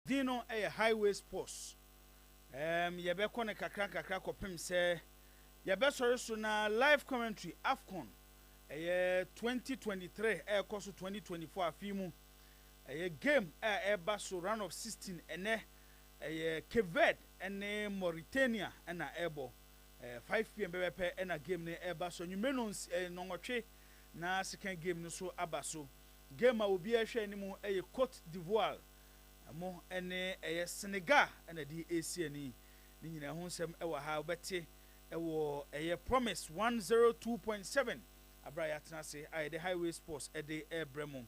Dino highway sports. Yebeko ne kakra kopem se yebesore so na live commentary AFCON 2023 koso 2024 afimu game eba so round of 16 ene Cape Verde ene Mauritania ena ebo 5 p.m. bebe ena game ne eba so nyumeno nongotwe na second game no so abaso game a obi ahwe animu Cote d'Ivoire mo ene Senegal ena di AC ni nyina ho nsem ewa ha obete ewo promise 102.7 abraya tenase the highway sports the bremo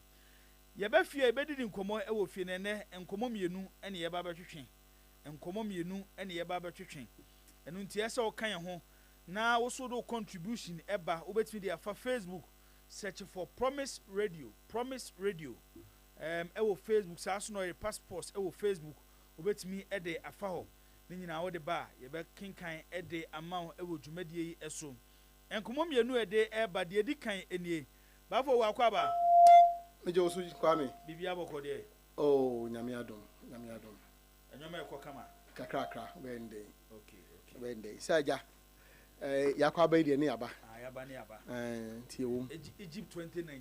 yeba fie ebedi nkomo ewo fie ne nkomo mienu ene yeba betwetwe nkomo mienu ene yeba betwetwe enu ntia se okan ho na wo so do contribution eba obetimi dia fa Facebook search for promise radio ewo Facebook sa so no passport ewo Facebook obetimi ede afa ho ni nyina wo de ba yebe kinkan ede amount ewo dwumadie yi eso enkomo mienu ede eba de edi kan enie ba fo wa kwa ba mejo so kwame bibia boko de oh nyame adom enyoma ekọ kama kakra wende okay wende saja yakwa ba de ne yaba yaba ne yaba tie wo Egypt 2019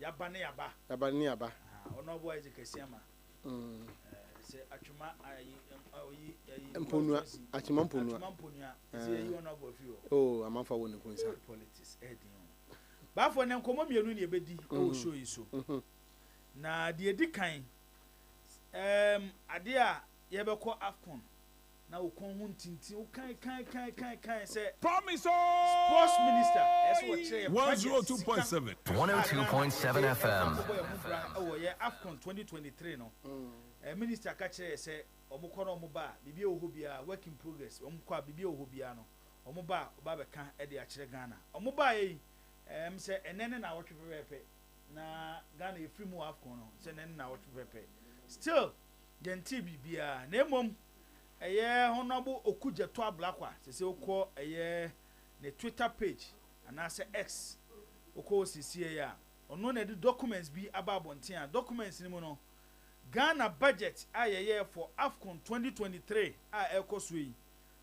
yaba ne yaba ono boy je kesiama se atwuma ayi mponua atwuma se yi ono bo fi oh amafa wo ne konsa politics edin ba fo ne nkomo mienu ne ebedi o show yi so na de edi kan ade a yebekọ AFCON na okon hu ntinti o kan say promise sports minister eso wo kire 102.7 102.7 FM oh yeah AFCON 2023 no minister ka kire say omukọ na omuba bibia oho bia work in progress omukọ bibia oho bia no omuba oba be kan e de a kire Ghana omuba yi say enene na wotwe pepe na Ghana e free mu AFCON no say enene na wotwe pepe still genti bibia na emom honorable Okuja to ablakwa se okọ ne Twitter page anase X okọ sisi ya ono na the documents bi ababonten documents ni mu no Ghana budget for AFCON 2023 ekoso yi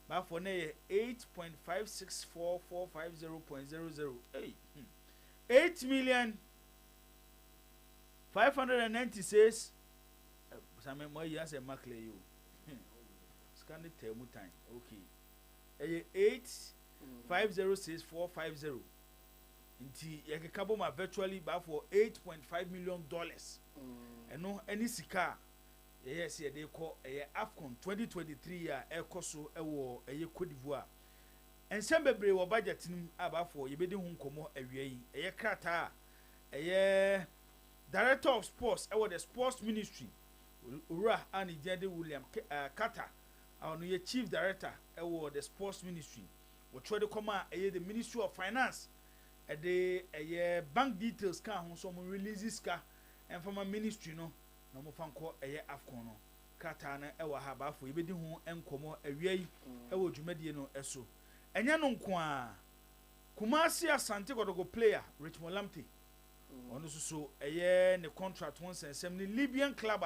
ba for na 8.564450.00 8,596 Same mo yi ase makle you scan the term time okay 8,506,450 nti yakekabo ma virtually ba for $8.5 million eno any sika yes ye dey call AFCON 2023 ya ekoso ewo Cote d'Ivoire ensem bebre wo budget nim aba for yebedi hu nkomo awie yi krata director of sports ewo the sports ministry Ura ani Jade William Carter ono ye chief director ewo the sports ministry wo try de come the ministry of finance the bank details ka ho so mo releases ka informa ministry no na mo fanko AFCON no Carter na ewo ha ba fo yebedi hu enkomo awie ewo dwumadie no eso enya no nko a Kumasi Asante Kotoko player Richmond Lamte ono so ne contract won sensem ni Libyan club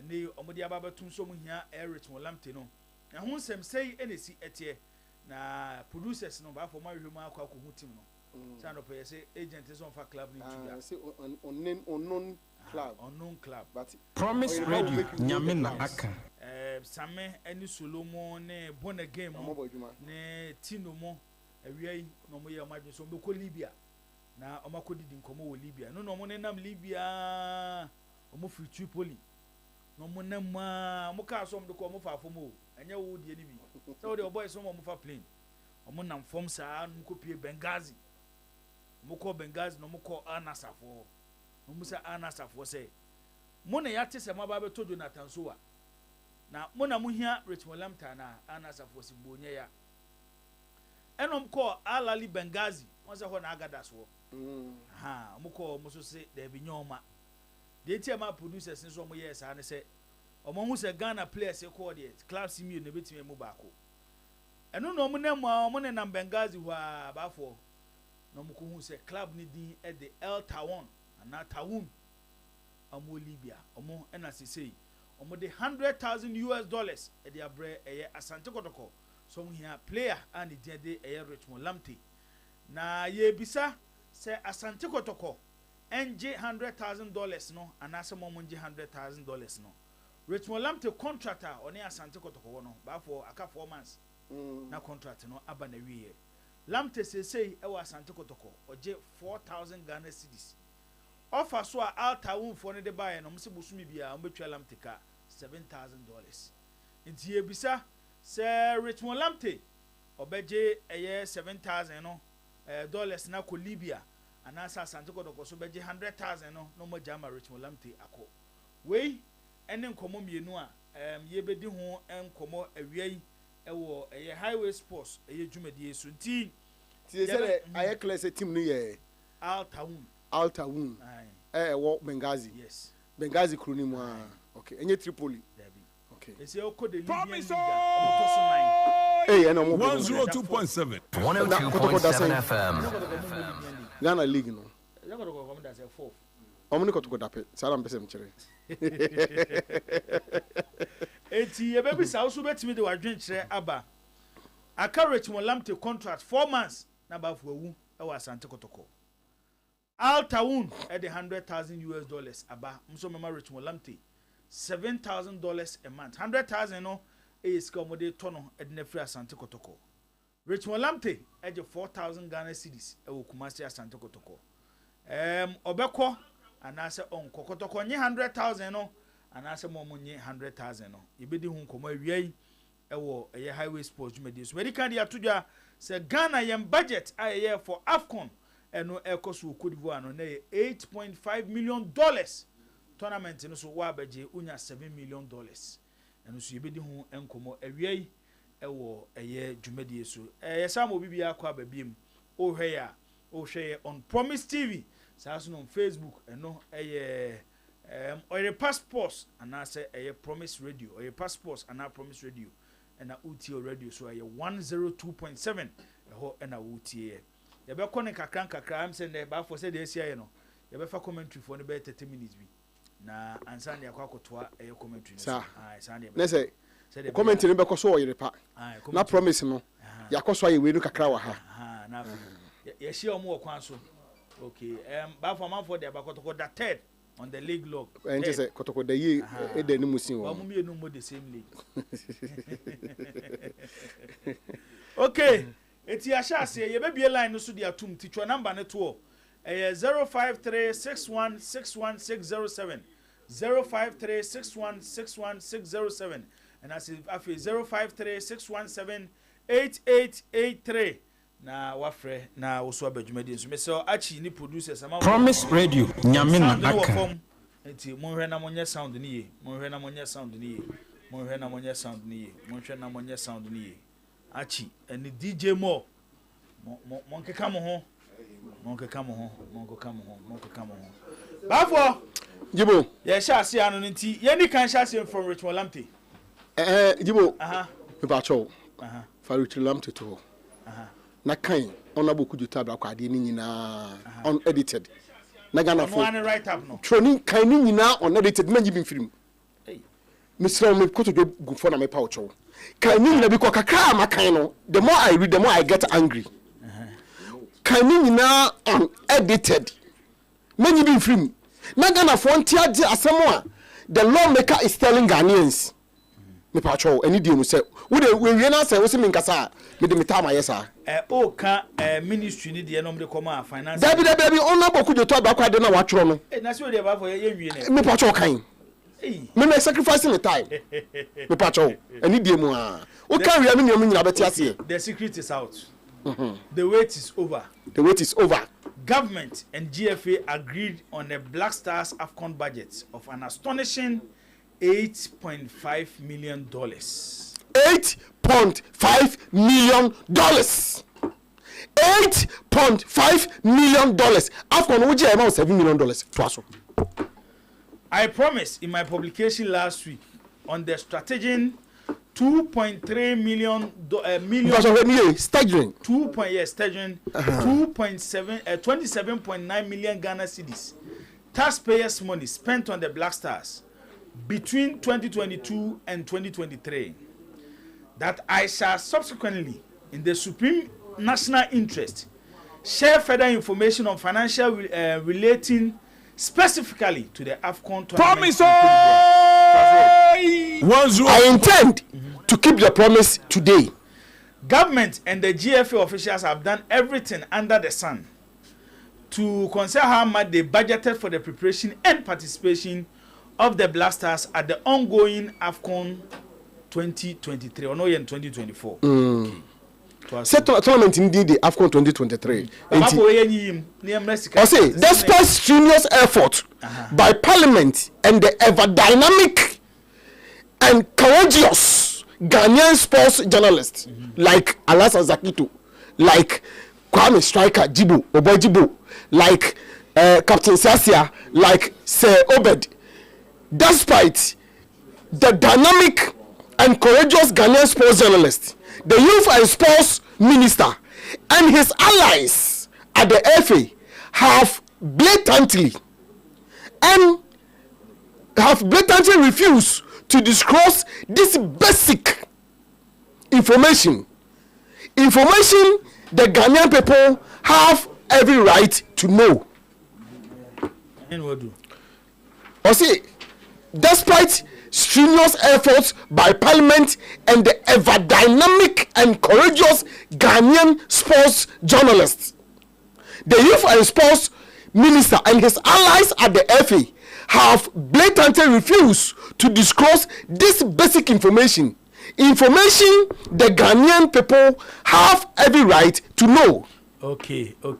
ne omodi ababa tum so mu hia Richmond Lamte no na ho nsem sei enesi etie na producers no ba for ma hwemu akwa ko hu team no say no pay say agent is on for club ni tuya say unknown club but promise radio nyame na aka same eni Solomon ne bona game ne Tino mo awiai no mo ye omadwe so mbeko Libya na omakodidi nkomo wo Libya no mo ne nam Libya omo free Tripoli no mo nam ma mo ka so mo de ko mo fa fom o anya wo die ni bi so the boys so mo fa plane omo nam fom sa no ko pie Benghazi mo ko Benghazi no mo ko Anasafo no mo sa Anasafo say mo na yate se ma ba be to Jonathan Sowa na mo na mo hia Richmond Lamta na Anasafo si bonye ya enom ko Alali Benghazi won se ho na agada so mo ko mo so se da bi nyoma de tie ma producers nso mo yes ane se omo hu se Ghana players e ko de club simi no betime mu ba ko eno no mo na mo ne na Benghazi wa ba fo no mo ko hu se club ni din e de El Tawon ana Tawun amo Libya omo ena sesei omo de $100,000 e de abre eye Asante Kotoko so we here player and the de eye Richmond Lamte na ye bisa se Asante Kotoko enje $100,000 no anase momonje $100,000 no Richmond Lamte contractor oni Asante Kotoko no ba for aka 4 months na contract no aba na wiye Lamte say e wa Asante Kotoko oje 4,000 Ghana cedis offer so alta won for ne de buy no mse bosumi bia ombetwa Lamte ka $7,000 nti ye bisa se Richmond Lamte obeje eye 7,000 no dollars na ko Libya anasa Asante Kotoko so beje 100,000 no mo jama Richmond Lamte ako we ene nkomo mienu a ye bedi ho enkomo awiai ewo eye highway sports eye dwumadi esu nti ti say aye class team no ye Alta Woon wo Benghazi yes Benghazi kroni mu a okay enye Tripoli okay ese okode Libya Promise omotoso 9 eh eno mo 102.7 102.7 FM. Ghana League no Zakotoko come that say 4 omni kotoko dape sala mpese mchere eti ye baby sa so betimi de wadwen kire aba aka Richmond Lamte contract 4 months na ba fu awu e wa Asante Kotoko Alta Woon at the $100,000 aba mso mema Richmond Lamte $7,000 a month 100,000 no is comode tono at the free Asante Kotoko Richmond Lamte at the 4,000 Ghana cedis e wo Kumasi Asante Kotoko obeko anase on Kotoko nye 100,000 no anase momunye 100,000 no ibedi hu nkomo awiai e wo eye highway sports jumedi so wedi kan dia tudwa se Ghana yem budget aye for AFCON eno ekoso Cote d'Ivoire no na $8.5 million tournament no so wa baje unya $7 million eno so ibedi hu enkomo awiai e wo eye jumedi so yesam obibi akwa babiem o hwe ya o hwe on Promise TV saso no Facebook eno eye oye passports anase eye Promise Radio oye passports ana Promise Radio ena UTO radio so eye 102.7 eho ena UTO ye be kone kakran am say ba for say dey sia no ye be fa commentary for no be 30 minutes bi na ansa ne akwa kotoa eye commentary sa sa ne na say commentary be ko so oye pa na Promise no yakoso aye we no kakra wa ha na ye share omo kwan so okay ba for man for the Kotoko that third on the league log and just say Kotoko the ye e de ni musin wo ba mu mienu mo the same league okay eti asha ase ye be bie line no so dia tum titwa number ne to 0536161607 0536161607 and as afi 0536178883 na wafre na woso abadwumadi nso meso achi ni producers ama Promise Radio Nyamina Aka. enti monhwe na monye sound ni ye monhwe na monye sound ni ye monhwe na monye sound ni ye monhwe na monye sound ni ye achi eni DJ Mo monkeka mo ho monkeka mo ho monkeka mo ho monkeka mo ho bafo Jibo ye sha ase anu nti ye ni kan sha ase from Richmond Lamte Jibo me ba cho fa Richmond Lamte to na kan ona boku juta bra kwa de ni nyina unedited na Ghana no one write up no training kan ni nyina unedited na nyi bi film Mr. me koto go for na me pa ocho kan ni nyina bi ko kakra ma kan no the more I read the more I get angry kan ni nyina unedited na nyi bi film na Ghana for ntia di asemo a the lawmaker is telling Ghanaians me pa ocho any dey no say we na say we se me nkasa me de metama yesa o ka ministry ni de no me come finance Dabi ona boku joto abakwa de na wa tworo no na se o de ba for ye nwie ne me pa ocho kan me na sacrificing the time me pa ocho any dey mu a o ka wi am nyam nyina beti ase the secret is out the wait is over government and GFA agreed on a Black Stars AFCON budget of an astonishing $8.5 million. $8.5 million. $8.5 million. AFCON would you amount $7 million? I promised in my publication last week on the strategic $2.3 million staggering 27.9 million Ghana cedis taxpayers money spent on the Black Stars between 2022 and 2023, that I shall subsequently, in the supreme national interest, share further information on financial relating specifically to the AFCON tournament. Promise! I intend to keep the promise today. Government and the GFA officials have done everything under the sun to consider how much they budgeted for the preparation and participation of the Black Stars at the ongoing AFCON 2023 or no in 2024. Tournament indeed the AFCON 2023. I say, despite strenuous effort by Parliament and the ever dynamic and courageous Ghanaian sports journalists like Alasa Zakito, like Kwame Stryker Jibo, Oboy Jibo, like Captain Sasia, like Sir Obed, despite the dynamic and courageous Ghanaian sports journalists, the youth and sports minister and his allies at the FA have blatantly refused to disclose this basic information the Ghanaian people have every right to know. And what do? I say, despite strenuous efforts by Parliament and the ever dynamic and courageous Ghanaian sports journalists, the youth and sports minister and his allies at the FA have blatantly refused to disclose this basic information the Ghanaian people have every right to know. Okay. I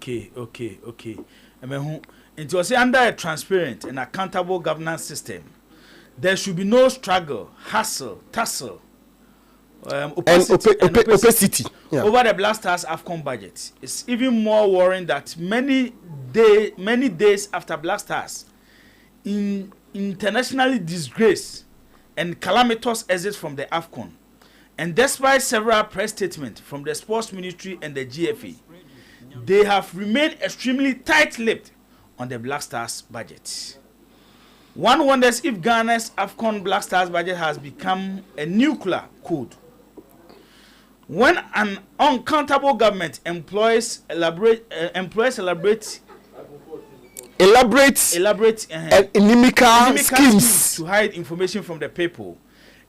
mean, it was under a transparent and accountable governance system. There should be no struggle, hassle, tussle, opacity over the Black Stars AFCON budget. It's even more worrying that many days after Black Stars internationally disgraced and calamitous exit from the AFCON, and despite several press statements from the Sports Ministry and the GFA, they have remained extremely tight-lipped on the Black Stars budget. One wonders if Ghana's AFCON Black Stars budget has become a nuclear code. When an uncountable government employs elaborate inimical schemes to hide information from the people,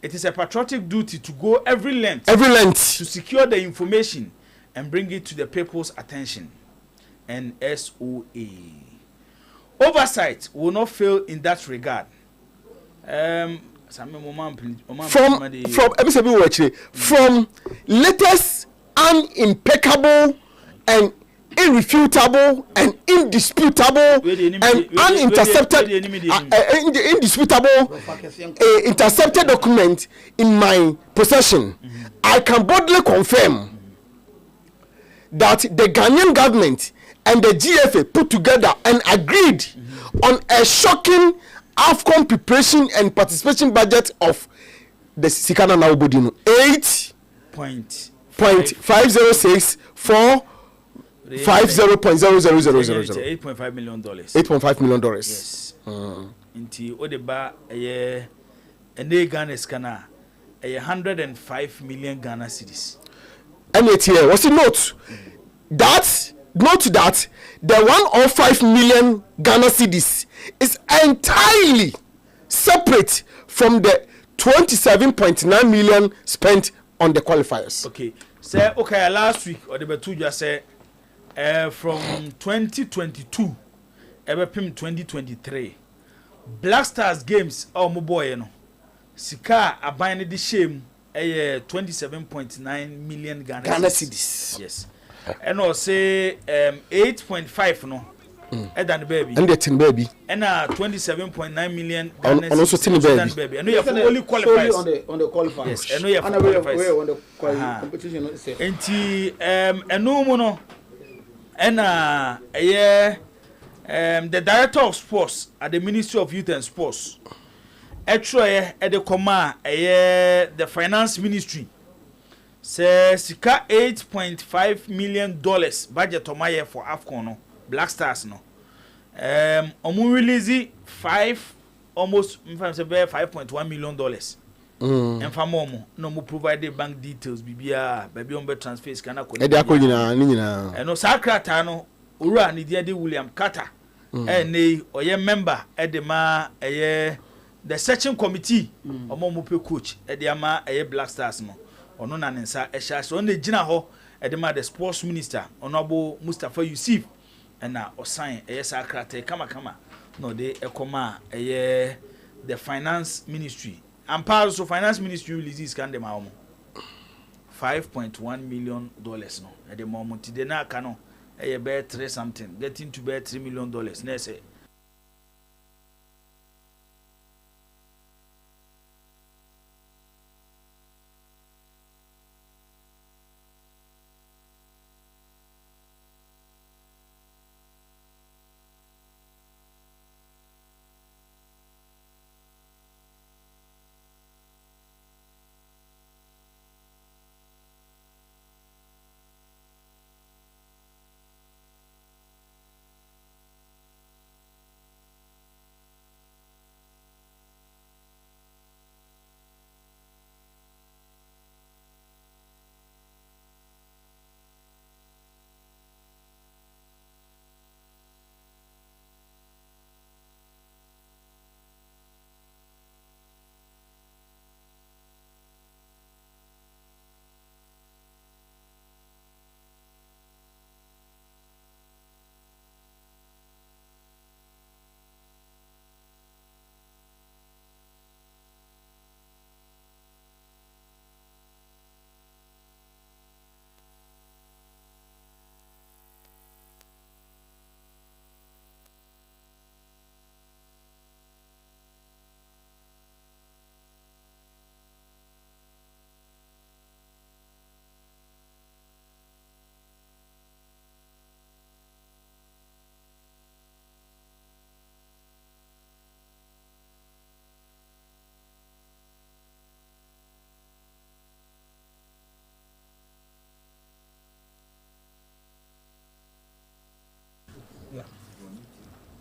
it is a patriotic duty to go every length to secure the information and bring it to the people's attention. And SOA. Oversight will not fail in that regard. From latest unimpeccable and irrefutable and indisputable and intercepted document in my possession, I can boldly confirm that the Ghanaian government and the GFA put together and agreed on a shocking AFCON preparation and participation budget of the Sikana Naubodino 8.506 for 50.00000. $8.5 million. $8.5 million. Yes. Inti odeba ene Ghana skana 105 million Ghana cedis. And yet here was it note that the 105 million Ghana cedis is entirely separate from the 27.9 million spent on the qualifiers. Okay. Last week or the Betuja say from 2022 pim 2023 Black Stars games boy no sika abane de shame 27.9 million Ghana cedis. Yes. And also say 8.5 no than baby and the tin baby and 27.9 million and also tin baby and you only qualifies on the qualifiers. Yes, and you qualifies on the competition and no mono and the director of sports at the Ministry of Youth and Sports at the command the finance ministry says sika $8.5 million budget on my for AFCON no Black Stars no release 5 almost $5.1 million. And for mom, no more provide bank details. Bibia, baby on transfer scanner. And no Sacratano, Ura, Nidia William Carter, and they or your member at the ma the searching committee or Momupe coach at the ama a Black Stars no or no nansa a shash on the Jinaho at the ma the sports minister honorable Mustafa Yusuf and now or sign a Sacrate kama no they a comma a the finance ministry and part of finance ministry releases can them $5.1 million no at the moment they now cano a bear 3 something getting to bear $3 million next say.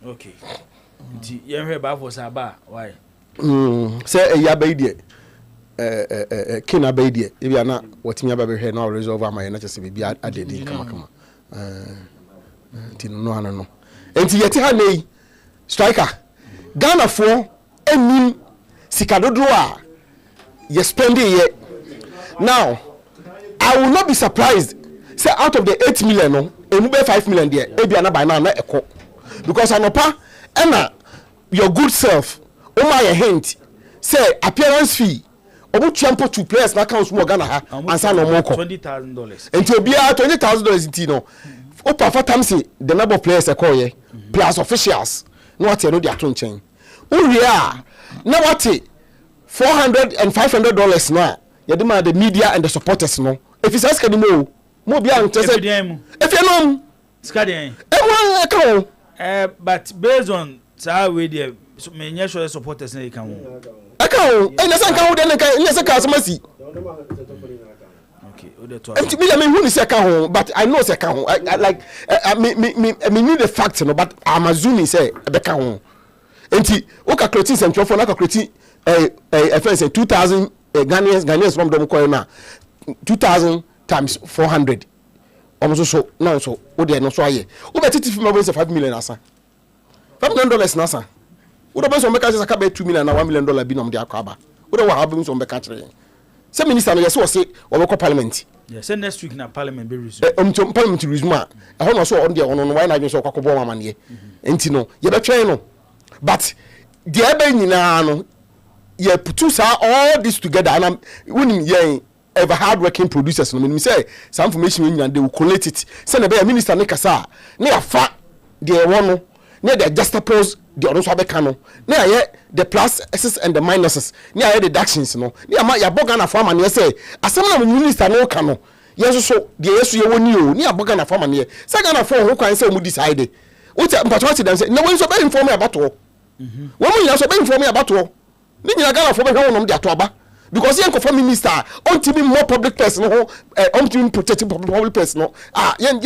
Okay. You hear about for Saba? Why? Say a yabay Kina Badia. If you are not what me about here now resolve my not just be at the come. No. And yet, honey, Stryker Ghana for any Sikadodua. You spend it yet. Now, I will not be surprised. Say out of the 8 million, no, and 5 million there, maybe another by now, because I know pa, Emma, your good self, oh my hint, say appearance fee, about champion 2 players now counts more Ghana and sign no more $20,000. Until be $20,000 in Tino. Opa for time say the number of players I call ye, plus officials, no what you know their tone chain. Oh yeah, now what $400 and $500 now. You demand the media and the supporters no. If it's asking more be interested. If you know, Scadian. But based on how we there, so many supporters they come. I can't. And the same can then yes, I can't see. Okay, I mean, who is second, but I know second. I like. I mean, the facts, no, but I'm assuming say the count. And see, okay, creating some for like creating a 2,000 Ghanaians from them coin now. 2,000 times 400. Almost so no so. What they no so aye. Who bet it if my boys $5 million asa. $5 million nasa. Who the boys on make us about $2 million and $1 million be no their kwaba. Who the have been so make country. Say minister no yes we say we go parliament. Yeah, say next week na parliament be resume. Parliament resume. I no so on there on why na just so kwakobo mama ne. Enti no ye be twen no. But the ebe nyina no ye put all this together and when ye ever hard working producers no me say some information nyina they will collate it. Say na be minister ne kasa na ya fa the one no na the juxtapose the other so abeka no na ye the pluses and the minuses na ye deductions no na ya boga na farmer na say asem na minister no ka no yes so the yesu ye woni o na boga na farmer na say ga na for ho kwan say mu decide what mpacho dem say na when so be inform me about wo mo nya so be inform me about wo ni nyina ga na for be hwe wonom de atoba because yen ko for minister on to be more public person ho on to be protecting public person no yen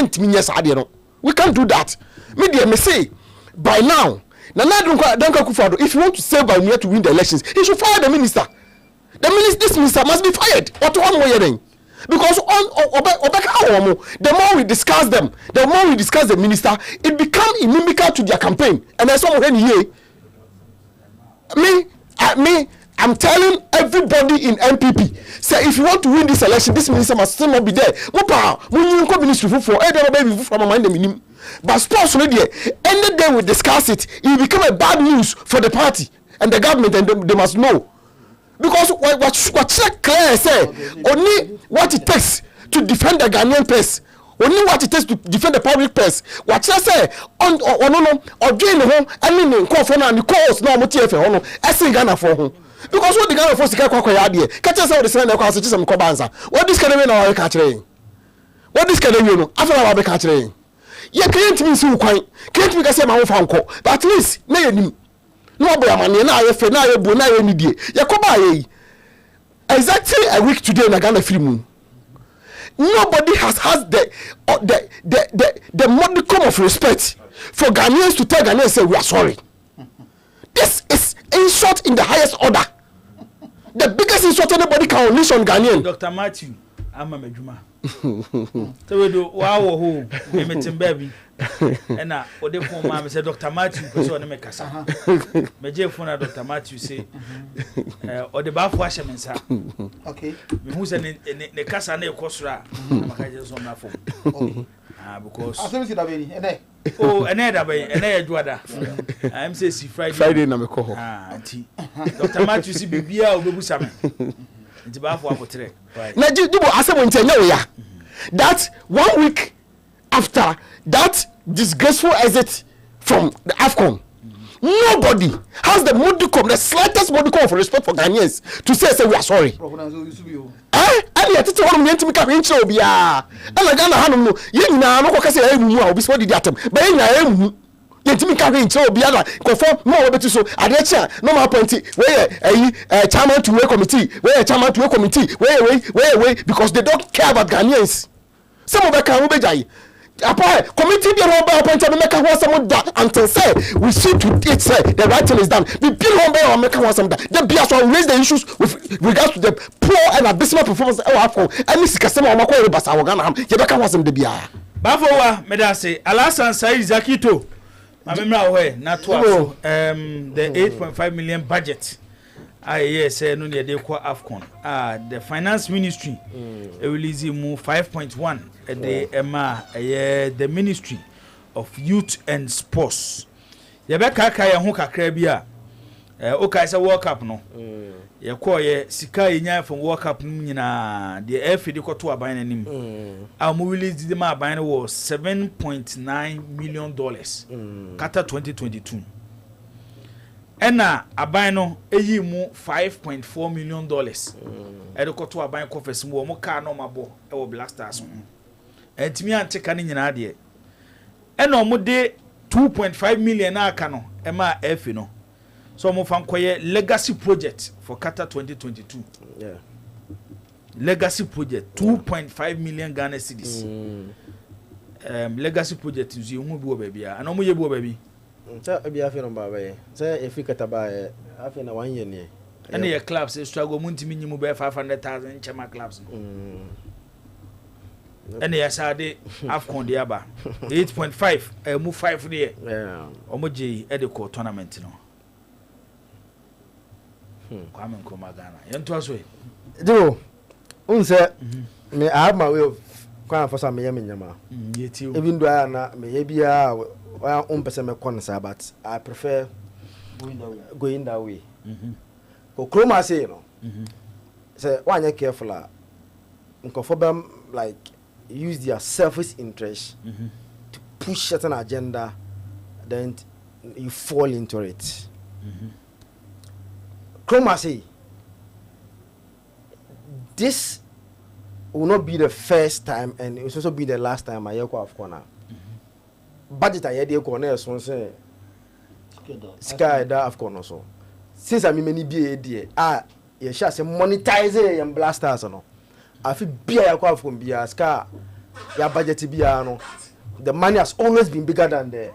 timi nya sa de no we can't do that media me say by now Danka Kufado, if you want to save Bawumia to win the elections, he should fire the minister. This minister must be fired. What one more year? Because the more we discuss them, the more we discuss the minister, it becomes inimical to their campaign. And there's someone here. I'm telling everybody in MPP, say if you want to win this election, this minister must still not be there. Ministry for but sports already, any day we discuss it, it will become a bad news for the party and the government, and they must know. Because what clear say, only what it takes to defend the Ghanaian press, only what it takes to defend the public press. What I say on or doing the home, I mean, call for now, the calls no motive, I say Ghana for home. Because what the Ghana for Sika idea, catch us out the same as some Kobanza. What this can mean our catching? What this can mean after our catching? You can't mean so quite, can't make a say my own uncle, but at least, no. Nobody exactly a week today in a Ghana free moon. Nobody has the modicum of respect for Ghanaians to tell Ghanaians say we are sorry. This is insult in the highest order. The biggest insult anybody can unleash on Ghanaian. Dr. Matthew, I'm a Majuma. So we do wow who meeting baby. And what the phone mama said Dr. Matthew because on make us. Major phone Dr. Matthew say or the bath wash him sir. Okay. Who's in the casa na kosra. Makaje so na phone. Okay. Because I think that be oh another way another duada. I'm say see Friday na me ko ho. Auntie. Dr. Matthew see bibia obebusa me. Nti baafo akotre. Na jibo asemo ntenya we ya. That 1 week after that disgraceful exit from the AFCON, nobody has the modicum, the slightest modicum of respect for Ghanaians to say we are sorry. And yet, it's one meant to make a inch of ya. And I got a hand no, you know, I say, I will be atom, but I am. Yet me carry into Biana, conform more better so. I get no more pointy. Where a chairman to a committee, where a chairman to a committee, where, because they don't care about Ghanaians. Some of them can obey. Committee be on appointed to make a some that until say we see to it say the right thing is done. We build on by make a some that. The BS will raise the issues with regards to the poor and abysmal performance of AFCON. And Mr. Kasema Makwe Basa Wagana, Yabaka was in the BIA. Bafowa, Medase, Alasan Said Zakito. I remember where not the 8.5 million budget. Yes, no near the AFCON. The finance ministry release move 5.1 the Ministry of Youth and Sports. Yabeka kaya ho kakra bia. Okay say World Cup no. Ye call ye sika nya from World Cup nyina the FA de koto aban nanim. Am release the ma aban was $7.9 million. Qatar 2022. Ena aban no eyi mu $5.4 million. E de koto aban conference mu mo ka no mabo e wo Black Stars. Entimi anteka ni nyina de. Ena omo de 2.5 million aka no e ma FA no. So mo fan koye legacy project for Qatar 2022. Yeah. Legacy project 2.5 million Ghana cedis. Legacy project is you hu bi bia. Ana mo ye bi baby. Say e bia fe no ba ba. Say e fi Qatar ba afi na 1 year ne. Ana ye clubs e struggle mu ntimi nyimu be 500,000 chama clubs. Ana ya sade AFCON de aba 8.5 mu 5 there. Yeah. Omo je e de ko tournament no. Kwame Nkrumah Ghana. Yento aso e. Do unse me I have my way of kwam for some me nyama. Even though I na me bia person me kon but I prefer going that way. Ko Nkrumah say no. Say one you careful nkofo like use their selfish interest to push certain agenda, then you fall into it. Nkrumah say this will not be the first time and it will also be the last time I go off corner. Budget I had corner so say sky that of corner so. Since I mean many be you shall say monetize and blasters no. I feel be a go from be sky your budget be no. The money has always been bigger than the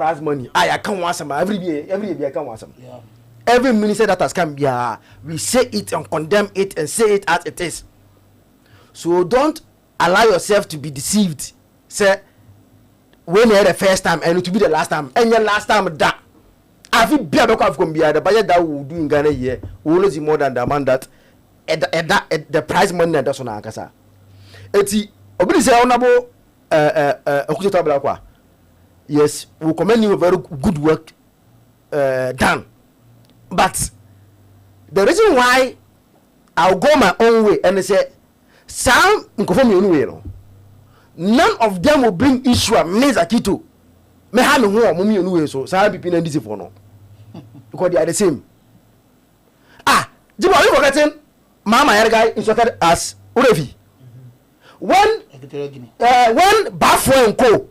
prize money. I can't want some every year I can't want some. Yeah. Every minister that has come, yeah, we say it and condemn it and say it as it is. So don't allow yourself to be deceived. Say when you're the first time and it will be the last time and your last time that. I feel be able to come the budget that we do in Ghana here. We will see more than the amount that the prize money that's on our casa. Eti obili say honorable Okucheta Blakwa. Yes, we commend you very good work done. But the reason why I'll go my own way and say some nkofomi anyway no. None of them will bring issue a Meza Kito. Me ha me ho mo mi anyway so say people na DC for no. Because they are the same. Jibo you forgetting Mama Yerga instructed as Urevi. When Bafo and Co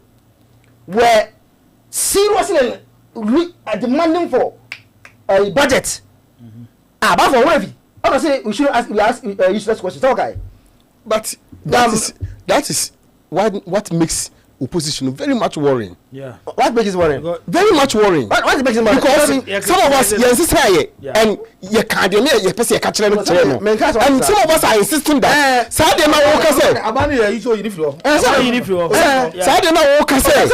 were seriously demanding for a budget, Bafo Urevi. I say we should ask useless questions. Okay, but that is what makes opposition very much worrying. Yeah. What makes it worrying? Very much worrying. What makes it worrying? Because some of us insist and you can't you person you catch them and some of us are insisting that say dem na work say abani you so uniform. Say dem na work say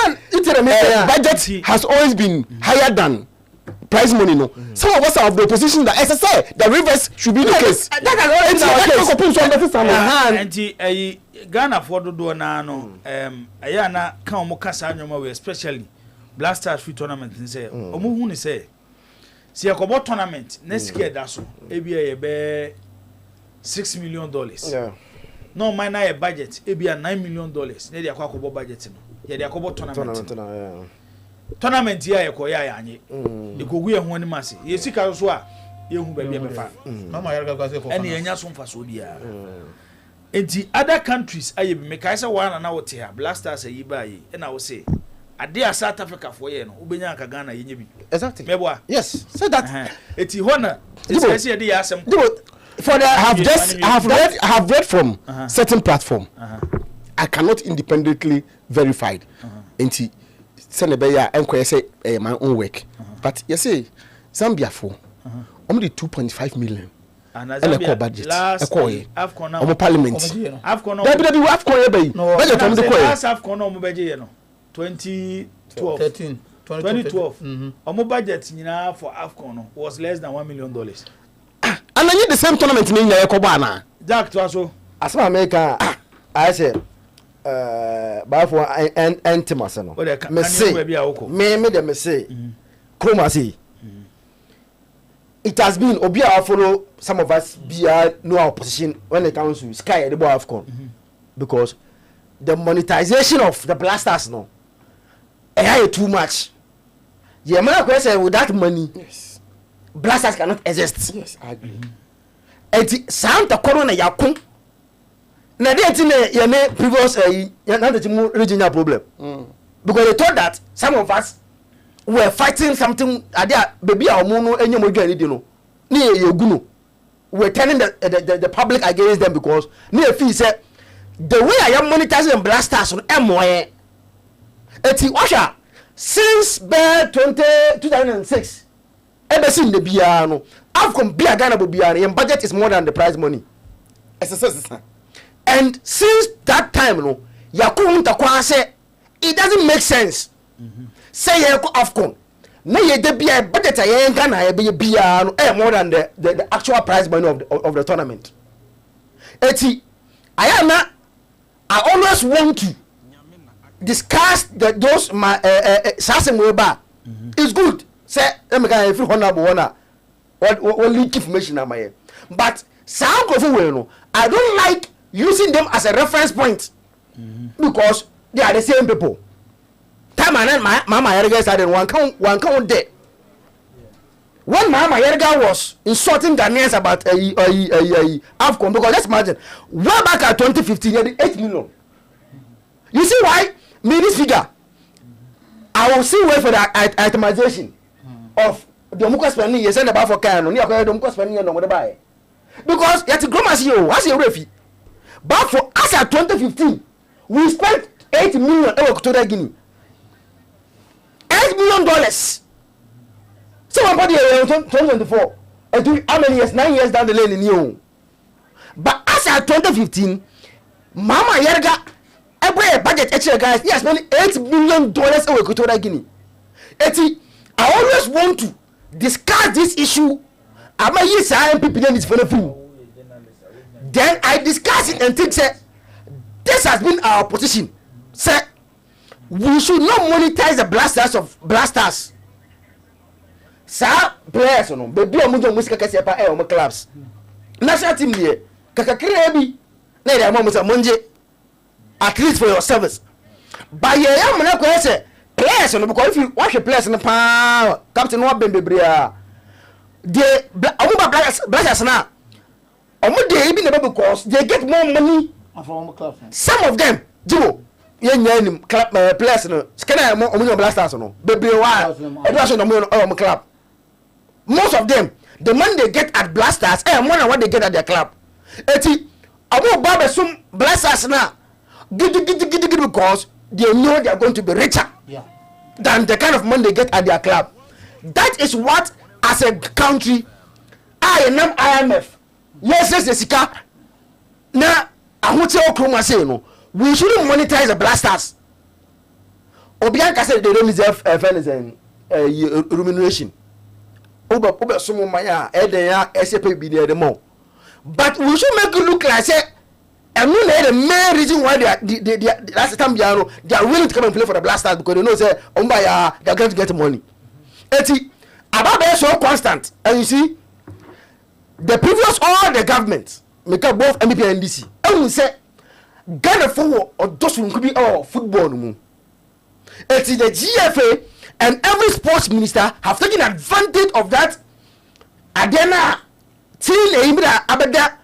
budget has always been higher than prize money no. Some of us are of the opposition that as I say the reverse should be the case. That has always been our case. Ghana for do na no aya na kan omo kasa anyoma we especially Blasters free tournament say omo hu ni say se yakobo tournament next year da so e bia ye be $6 million. Yeah. No minor a budget e bia $9 million. Na dey akobo budget no. Ye dey akobo tournament. Tournament ya ya anye. De kogu ye ho ni mase. Ye sika so a ye hu ba bia be fa. Mama yarga kwase for. Ene enya so mfa so bia. Enti other countries aye be make say one na wote ha Blasters ayi ba yi e na wo say ade a South Africa for ye no ubenya aka Ghana ye nya bi exactly meboa yes say that eti hona eti say dey asem for the have read from certain platform I cannot independently verify enti send be ya enko say my own work but you say Zambia for only 2.5 million and a budget a coy of parliament Afcon budget from the last Afcon no budget no 2012 2012 budget nyina for Afcon was less than $1 million and I need the same tournament in Yakobana Jack to also as America I said by for antimas no me say me dem say Chroma say it has been obia follow some of us be no opposition when it comes to Sky the boy Afcon because the monetization of the Blasters no too much. Yeah, man, question with that money, yes, Blasters cannot exist. Yes, I agree. And sound the corona yakun. Na dey tin ye previous regional problem. Because they thought that some of us were fighting something baby our mono enye mo dwan di no na ye guno we're telling the public against them because na feel say the way I am monetizing Blasters on MOE eti washa since 2006 ever seen the bia no Afcon bia Ghana bo bia your budget is more than the prize money and since that time no yakun takwa say it doesn't make sense. Say you go Afcon na ye de bia budget ye Ghana ye be bia no more than the actual prize money of the tournament eti I always want to discuss those my sasem we ba it's good say me can every honorable one what leak information am I but some go for no I don't like using them as a reference point because they are the same people. Time and Mama Yerga started one count there. When Mama Yerga was insulting Ghanaians about Afcon, because let's imagine, way back at 2015, he had 8 million. You see why? Me this figure, I will see wait for the itemization of the Muka spending. You send about for Kano, near the Muka spending on the buy. Because you have to grow as you, as a refi. But for us at 2015, we spent 8 million over to the Guinea. $8 $8 million. Somebody 2024. How many years? 9 years down the lane in you. But as at 2015, Mama Yerga, every budget extra guys, he has spent $8 million over Equatorial Guinea. I always want to discuss this issue. I'm a yes, I am people this for the film. Then I discuss it and think, say, this has been our position. Say, we should not monetize the blasters. Sir, players no, baby omujo musika kase pa e o clubs. National team there, kakakire bi, na dey mo say monje at least for your service. But ye am na ko say players no because if you watch the players no pa captain no bembe bria. They omuba blasters na. Omu dey bi na because they get more money from club. Some of them, Jibo, yen club players no. Skena omujo blasters no. Bebe wa. E do so no club. Most of them, the money they get at blasters more than what they get at their club. Eti, amo babe some blasters now. Gidi because they know they are going to be richer than the kind of money they get at their club. That is what, as a country, IMF, yes, the sika. Now, I want to say, say no, we shouldn't monetize the blasters. Obianka said they don't deserve fairness and remuneration. Oba sumo maya eden ya SAP bi dey more. But we should make it look like say and no the main reason why they last time they are willing to come and play for the blasters because they know say omba ya they are going to get money. Eti about so constant and you see the previous all the government make up both MPP and NDC. And we say Ghana for or those who could be football no mu. Eti the GFA and every sports minister have taken advantage of that. Adena till Ibra abeda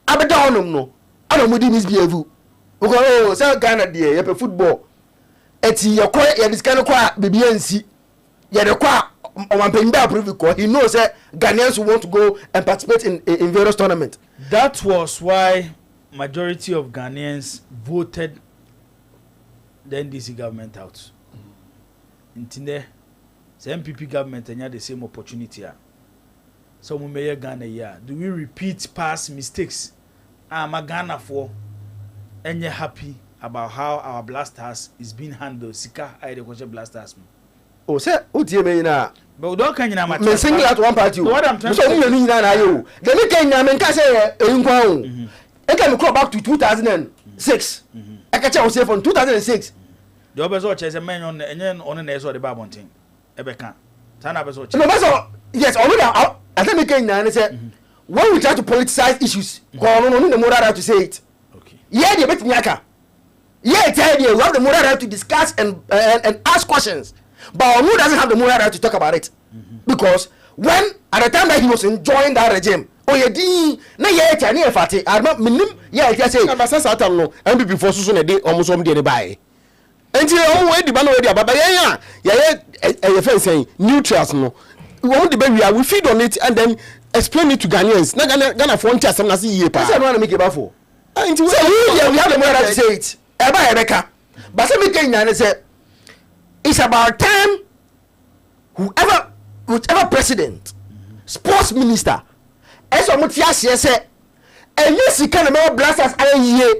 onum no. Anomudi misbehave. Because say Ghana dey ye football. Eti ye kwa ye diskan kwa BBNC. Ye de kwa omanpemba approve because he knows that Ghanaians want to go and participate in various tournaments. That was why majority of Ghanaians voted the NDC government out. Intine the MPP government and the same opportunity. So we may Ghana here. Do we repeat past mistakes? I'm a Ghana for and you're happy about how our blasters is being handled. Sika I the question blasters. Oh, sir, what do you mean now? But don't can you now me single out one party. What I'm trying to say. So you na you. The me can na me can say e can go back to 2006. I can tell you from 2006. The obeso chese men on enyen on na so the babon thing. Ebeka. Sana obeso chese. No, so yes, already I think me can na say when we try to politicize issues, no the moral right to say it. Okay. Yeah, the bet nyaka. Yeah, tell you we have the moral right to discuss and ask questions. But who doesn't have the moral right to talk about it? Because when at the time that he was enjoying that regime, oh yeah, na yeah, Chinese fati. I remember minim yeah, I say. Na basa satam no MPP for susu na dey almost some dey buy. Enti o we di ba no we di ababa yeah say neutrals no. We the baby we feed on it and then explain it to Ghanaians. Na Ghana for ntia sem na say ye pa. I say no na make it ba for. Enti we have the moral right to say it. Eba ebeka. But say me can na say it's about time whichever president, sports minister, as a mutia say, and yes, you can remember blasters a year.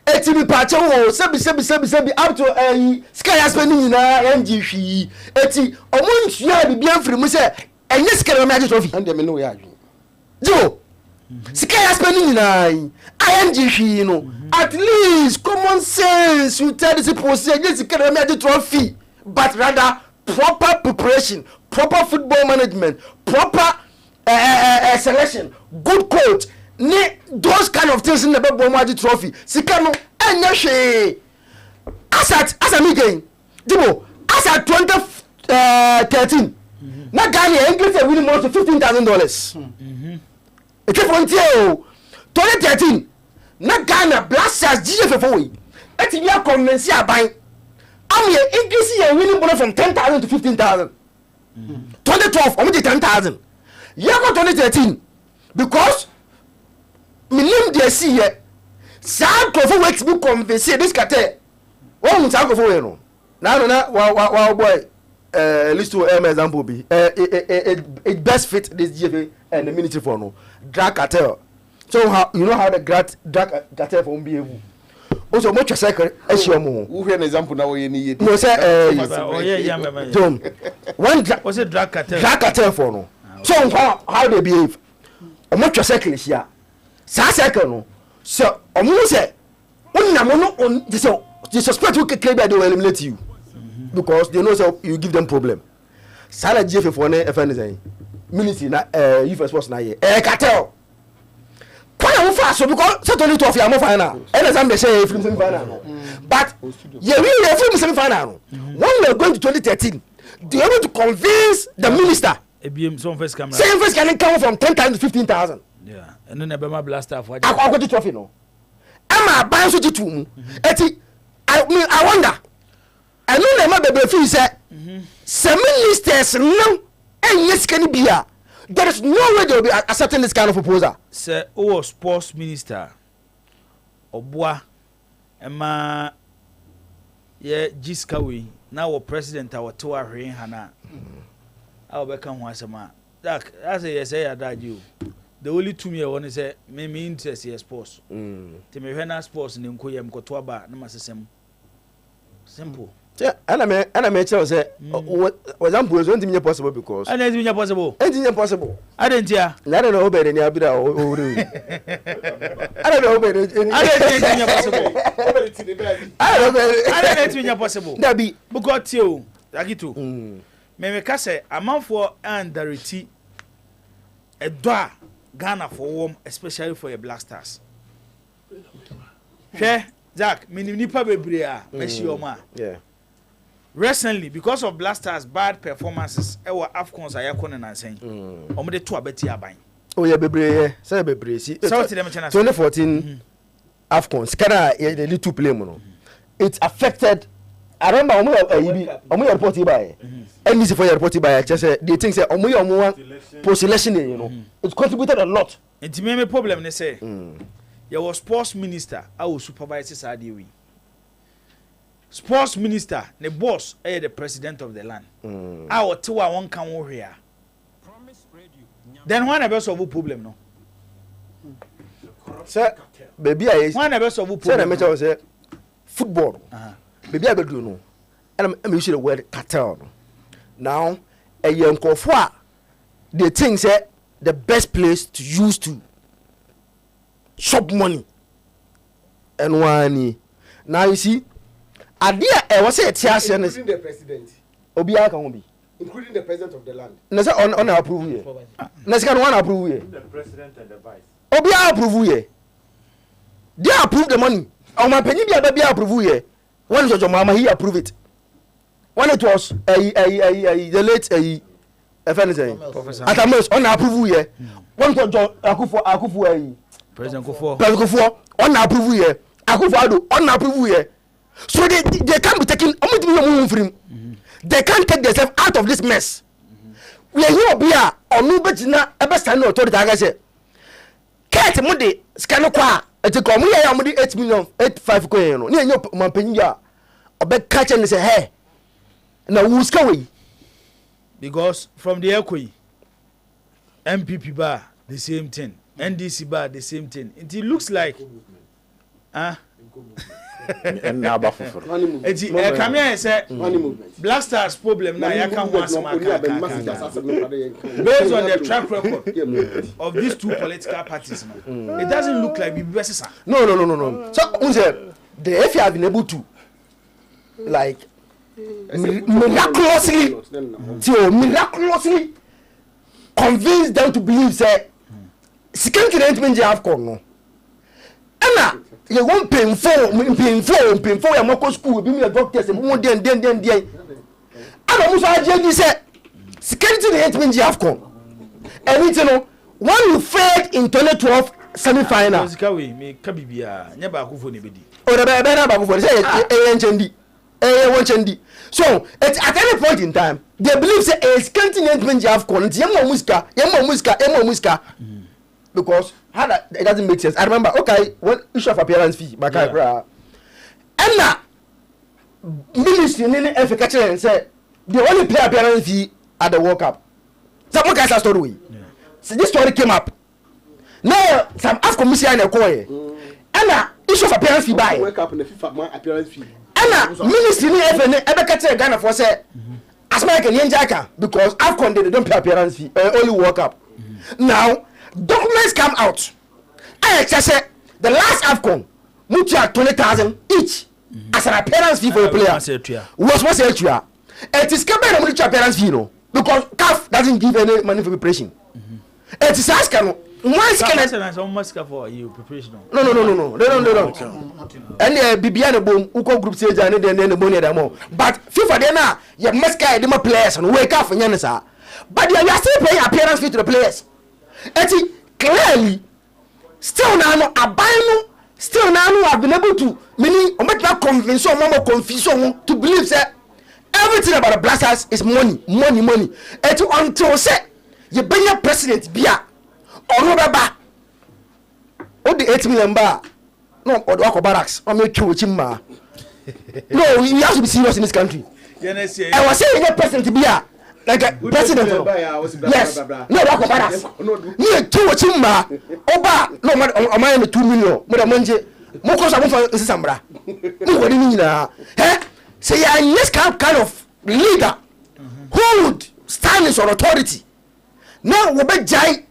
Eti pacho sebi up to sky spending in NGC. Eti omo ntua bi bian free mu say enye sika na me trophy. And them know ya adwun. Jo. Sky spending in NGC no. At least common sense you tell this people say enye sika na me trophy. But rather proper preparation, proper football management, proper selection, good coach, those kind of things in the Bomadi trophy. Sikano, and Yashi. As a meeting, Dibo, as at 2013, not Ghana, English are winning more to $15,000. It's from 2013, not Ghana, Blasters, GFFOE. It's in your convention buying. I'm here increasing your winning bonus from 10,000 to 15,000. 2012, I'm 10,000. Year 2013, because me name the see here. Some go works book convince this kate. One will go for you. Now, wow, boy. list to example be it best fit this GFA and the ministry for no drug cartel. So how you know how the drug cartel for be able. Also much Stryker who an example now you need. No say Tom. One was it drug cartel? Drug cartel for no. So how they behave. Much Stryker is here. Sa Stryker no. So omo say on the suspect who can claim that they will eliminate you because they know so you give them problem. Sala GFA for ne FN ministry na youth sports na here. Cartel. Why am I so because certainly to am final. And as I'm the say film semi final. But yeah, we are film semi final. When we are going to 2013, they are able to convince the minister. Some first camera. Same first can come from 10,000 to 15,000. Yeah, and then Ebema blaster for. I got the trophy no. Am I buying so to eti I wonder. I know them baby feel say some ministers no and yes can be here. There is no way they will be accepting this kind of proposal. Sir, oh, sports minister, Obwa, Emma, yeah, Jiskawi, now our president, our tour, Hana. I'll become once a man. That, as I say, I died you. The only 2 year one is a me interest in sports. To me, when I sports in Koyam Kotuaba, no matter simple. Yeah, and I may tell say, what example is only possible because. And it's possible. It's impossible. I didn't hear. I don't know better than Abida or I don't know better. I don't know possible. That be because you, Agito. Me say a man for and dirty a door Ghana for warm, especially for your Black Stars. Hey, Jack, nipa bebrea, meshioma. Yeah. Recently, because of Black Stars' bad performances, our AFCONs are yakon and saying, "Omde to abeti aban." Oh yeah, bebre, say bebre. See, 2014 AFCONs. Kana the little play mono. It affected. I remember omo report by. And this for your report by. Just they think say omo post election, you know. It contributed a lot. And to me, problem they say, you was sports minister. I will supervise this idea. Sports minister, the boss, the president of the land. Our 2 1 can over here. Then one ever solve problem, no? Sir, baby, I one ever solve problem. Sir, I say football. Baby, I be do no. And I'm using the word cartel. Now, a young kofwa, they think say the best place to use to shop money. And one now you see. Idea was it including the president. Obia can be. Including the president of the land. Nasa on approve here. Nasa can one approve here. The president and the vice. Obia approve here. They approve the money. On my penny be approve here. One is your mama he approve it. When it was the late Professor Atamus on approve here. One to Akufu President Kufo. President Kufo on approve here. Akufu on approve here. So they can't be taking they can't take themselves out of this mess. We are here be or no betina ever stand authority I say Kate Mudi scan qua at the come here 8 million 85 coin near your mampenia or back catch and say hey now who's going because from the Equi MPP bar the same thing, NDC bar the same thing. It looks like And now bafufuru. Come here say Black Stars problem now you can once based on the track record of these two political parties now. It doesn't look like BBS. No. So if you have been able to like miraculously convince them to believe say security arrangement you have come no. Anna you won't pay for your moko school be me a doctor say mo den I don't know say security arrangement you have come and you know when you failed in 2012 semi-final me kabibia nya ba akufo ne bedi o da ba na ba akufo say enchendi so at any point in time they believe say a security arrangement you have come yemo muska because how that it doesn't make sense. I remember okay when issue of appearance fee back and na ministry ni Africa and say they only play appearance fee at the World Cup. Some guys are story. So this story came up. Now some AFCON mission in the coin. And issue of appearance fee buy. World Cup in the FIFA appearance fee. And ministry ni FNA ebekete Ghana for say as American Yenjaka because AFCON they don't pay appearance fee only World Cup. Now documents come out. I say the last AFCON mutual 20,000 each as an appearance fee for a player. Was it you? It is coming a mutual appearance fee no because CAF doesn't give any money for preparation. It is asking once can almost for you preparation. No. They don't. And Bibiana boom, Uko group stage and then the money at more. But FIFA then now you must carry them players and wake up for Yanasa. But you are still paying appearance fee to the players. It clearly still now abino still now have been able to meaning or make that convince or more confusion to believe that everything about the Blasters is money. And until say you bring your president bia or no the 8 million bar no or the barracks or make you with him. No, you have to be serious in this country. I was saying your president bia like a president. Yes. No, that's barracks. You two with him oba no man 2 million. But manje moko sa mo for sambra. No what mean na. Say you this kind of leader who would stand in authority. Now we be jai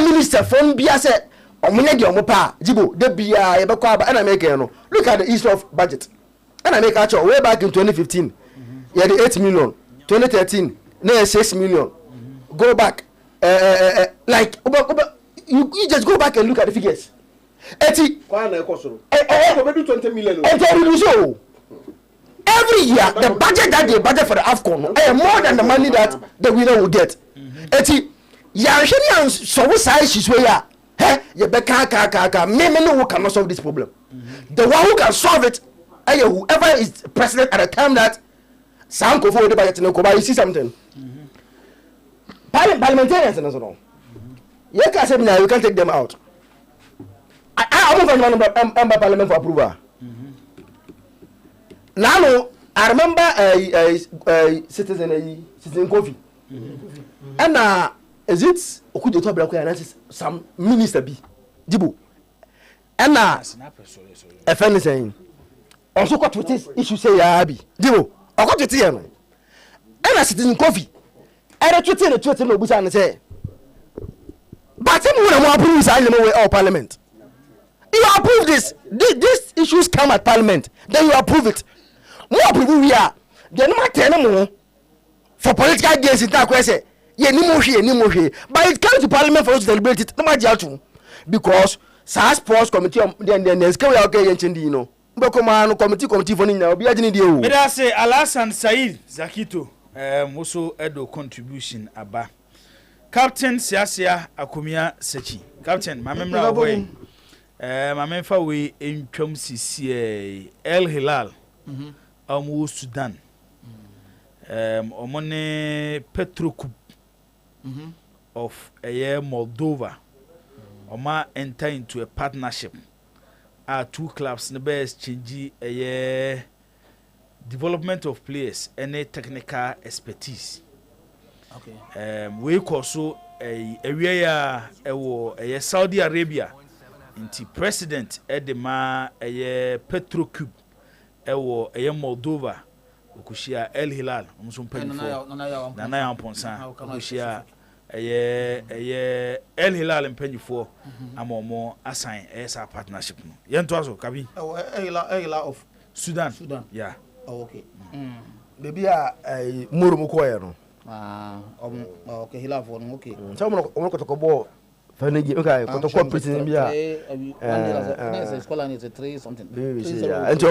minister from bia say omunye de omopa jibo de bia e be kwa ba na make no. Look at the issue of budget. And I make actual way back in 2015. You had 8 million. 2013 now 6 million. Go back like you just go back and look at the figures. 80 maybe 20 million. Every year the budget that they budget for the AFCON more than the money that the winner will get. 80 Yarshanian so size is where you be ka me no who cannot solve this problem. The one who can solve it whoever is president at the time that some go for the budget no you see something. Parliamentarians and so on. You can say now you can take them out. I move on parliament for approval. Now I remember citizen coffee. And is it okudo to black and some minister be Jibu. And a friend saying also got with this issue say ya be Jibu. I got to hear no. And a citizen coffee. I don't tweet no busa and say but him when I approve this parliament. You approve this. These issues come at parliament. Then you approve it. More approve we are. They no matter for political gains in that question. But it comes to parliament for us to celebrate it. No matter because SAS sports committee then scale okay you know. Committee for now. Be agent deal. But I say Alasan Said Zakito also edo contribution aba. Captain Siasia Akumia Sechi. Captain, my member way. My member way in Chom CCA El Hilal. Sudan. Omone Petroku of a year Moldova. Oma enter into a partnership. Our two clubs the best change a year development of players and a technical expertise. Okay. We also a area a Saudi Arabia into president Edema a Petroku ewo a Moldova. Okushia El Hilal omuso mpanyifo na ya mponsa okushia El Hilal mpanyifo amomo assign esa partnership no yento aso kabi El Hilal of Sudan yeah okay baby muru mukoya no okay Hilal for no okay so mo ko Fanigi, okay, president bia. Scotland is a 3 something. And so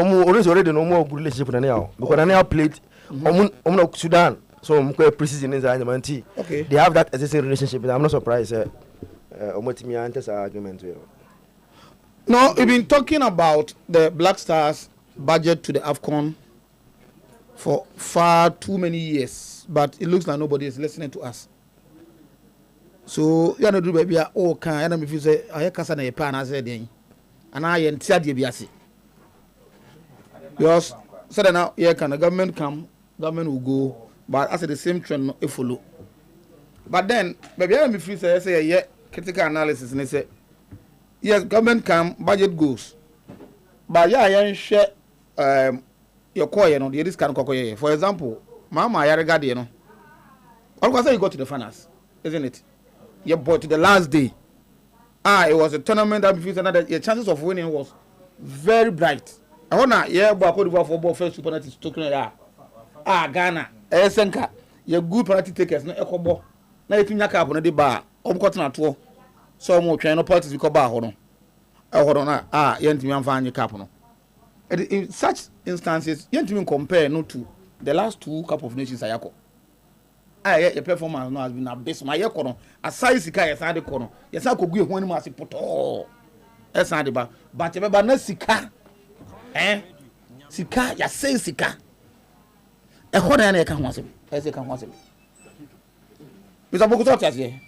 already no more good relationship with now because now played Sudan, so I'm quite precision in the okay. They have that existing relationship. I'm not surprised. Argument. No, we've been talking about the Black Stars budget to the AFCON for far too many years, but it looks like nobody is listening to us. So you know do baby can and if you say I can say pan as then and I enter the biasi because so now here can the government come, government will go, but as the same trend no follow. But then maybe I am free say yeah critical analysis and say yes government can budget goes. But yeah share your core you know the this can kokoye. For example, mama yarega dey no. All because you go to the finals, isn't it? Yeah, but to the last day. It was a tournament that before another your chances of winning was very bright. I wanna but Cote d'Ivoire football first super penalty talking Ghana Senka your good penalty takers no ekobo na yetunya cap no de ba omkot na to so mo twen no politics because ba ho no na yentimi amfa anye cap no. In such instances yentimi compare no to the last 2 Cup of Nations ayako your performance no has been abysmal. My yekono aside sika yesa de kono yesa kogu ehun ani ma se poto esa de ba but be ba na sika sika ya say sika ehona na ka ho asem ese ka ho asem Mr. Poku talk here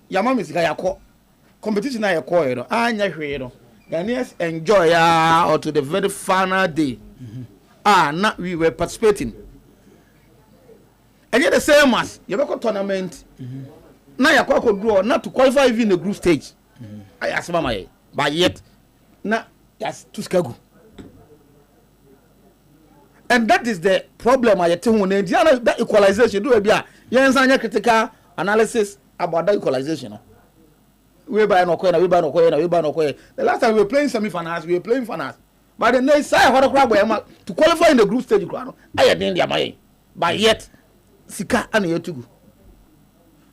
ya mama sika yakọ competition na yakọ you know anya hwe no Ghanaians enjoy or to the very final day now we were participating. And yet the same as you have a tournament. Now you are draw not to qualify even in the group stage. I ask Mama, but yet now that's to Chicago. And that is the problem. I tell you, that equalization do a bit. Yes, I critical analysis about that equalization. We buy no coin, we buy no coin, we buy no coin. The last time we were playing semi-finals, we were playing finals. But the next side, to qualify in the group stage, I had in the but yet. Sika and yetugu.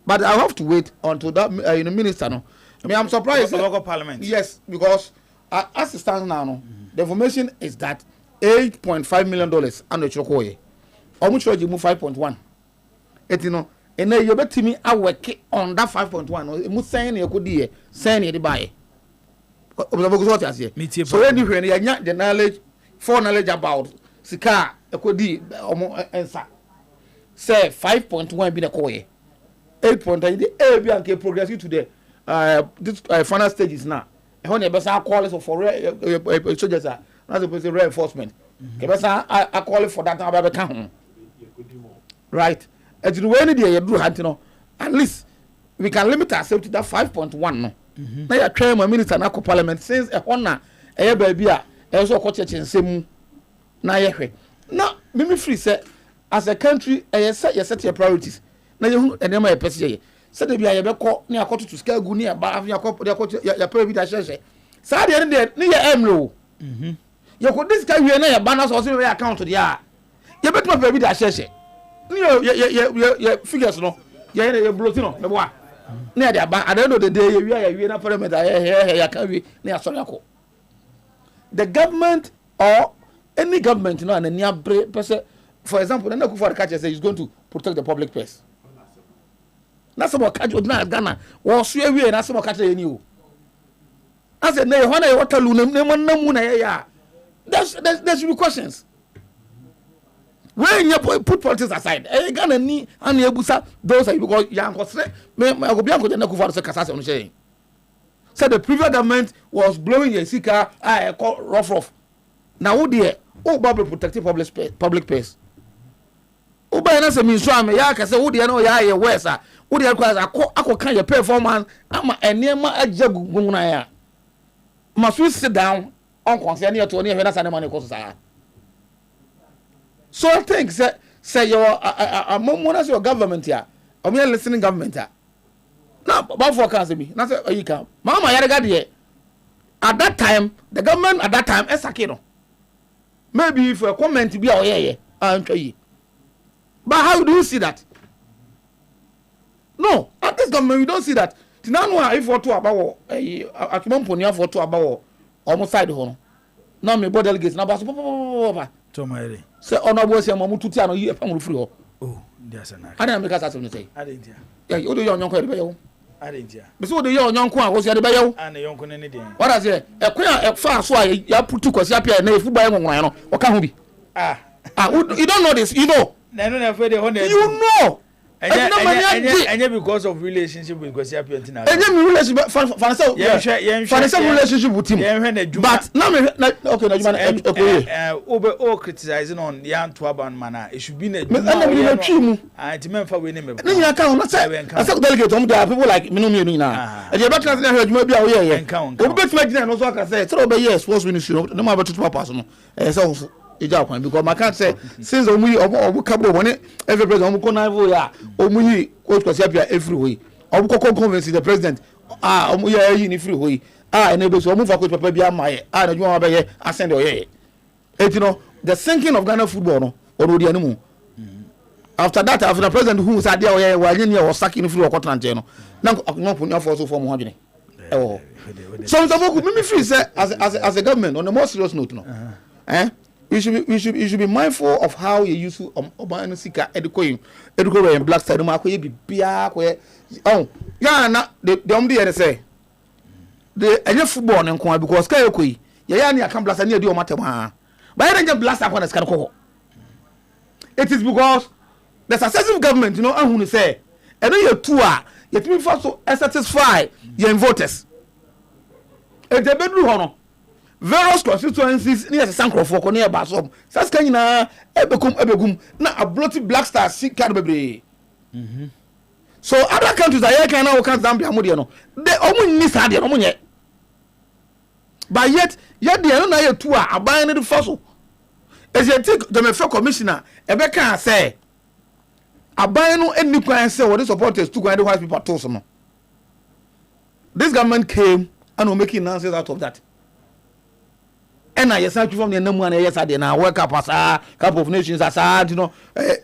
But I have to wait until that minister no. I mean I'm surprised. The local parliament. Yes, because as it stands now, no, the information is that $8.5 million and the chokoye. How much you move 5.1? It you know, and then you bet me I work on that 5.1. You must say you could be saying it buy. So anyway, you have the knowledge, foreknowledge about Sika, you could be answer. Say 5.1 be the core. 8.8 be and progress to the this final stages now. When you better call for soldiers are not supposed to reinforcement. You better I call for that now become right. As you when you do hunting, at least we can limit ourselves to that 5.1 no. Now you try my minister na parliament since a honor a baby also coach in same na ye. Now me free say as a country, you set your priorities. Now you and then my person. Said be a yebeko near quarter to scale go near ba your private share. Say the end there near emlo. You could this guy we na your banners or say account to the ya. You bet my private share. Your figures no. You bloating no. The boy. Near the at the end of the day we are na parliament here can we near Sonako. The government or any government no and near person. For example, Nana Kufuor says he's going to protect the public purse. That's about Ghana. Or Sweden, and that's about catching you. I said, "No, when I water lunam, there should be questions. When you put politics aside, Ghana ni and Yabusa, those are because young was say, I go be uncle Nana Kufuor say said the previous government was blowing a sika, I call rough. Now, dear, Bible protecting public purse. Uba na se minso am ya ka se wo de na ya ye wesa wo de akọ your performance ama enema ajagugun na ya must we sit down on concern your to na sa na money cost sa. So I think say your money your government here or me listening government here now about forecast me na say you can mama ya regard here at that time the government at that time esakino maybe if a comment be here but how do you see that? No, at this government we don't see that. Tinano if for to about akimamponia for to about almost side home. Now me board delegates na baso papa. Tomare. Say honorable say mamu tuti ano yi efam free ho. Oh, there's an. I don't make us say. Adentia. Yeah, you do your yonko be yo. Adentia. Me so do your yonko a wo say be yo. And yonko ne den. What I say? E kwa e fa so a ya putu kwasi apia na efu buy nwan no. O ka ho bi. You don't know this, you know. You know And because of relationship with Gosia Piantina. And then relationship financial relationship with him. But now over criticizing on the Antwerp manner. It should be a for winning. I can't delegate on the people like Minumi now. And you're back to heard maybe a count. Bet my dinner also can say, throw by yes, sports ministry, no matter to personal. So because my can't say since we couple on it, every president every way. Convince the president. In free way. And able to move a paper beyond my you want to send away. You know, the sinking of Ghana football or the animal. After that, after the president who said, "Yeah, while in was sucking through a cotton channel." Now, no put your force for Mohajini. Oh, so me feel say as a government on a more serious note, no, you should be mindful of how you use Obama Sika educating and black side mark be bia where yeah the only say the any football and because Kayokui yeah I can blast any do matter but I don't blast up on a scan. It is because the successive government, you know, I'm going to say, and then your tour, you have first to satisfy your voters. And the bedroom, various constituencies near the Sanko for near Basom, Saskana, Ebegum, now a bloody black star, see Cadbury. So other countries are here, can now can't Zambia Modiano. They only miss Hadia, but yet the other tour are buying the fossil. As you take the Mefe commissioner, Ebeka say, Abayano and Nipan say what the supporters took and the white people told some. This government came and will making nonsense out of that. And I search from the number and yes, I did now work up as a couple of nations as you know,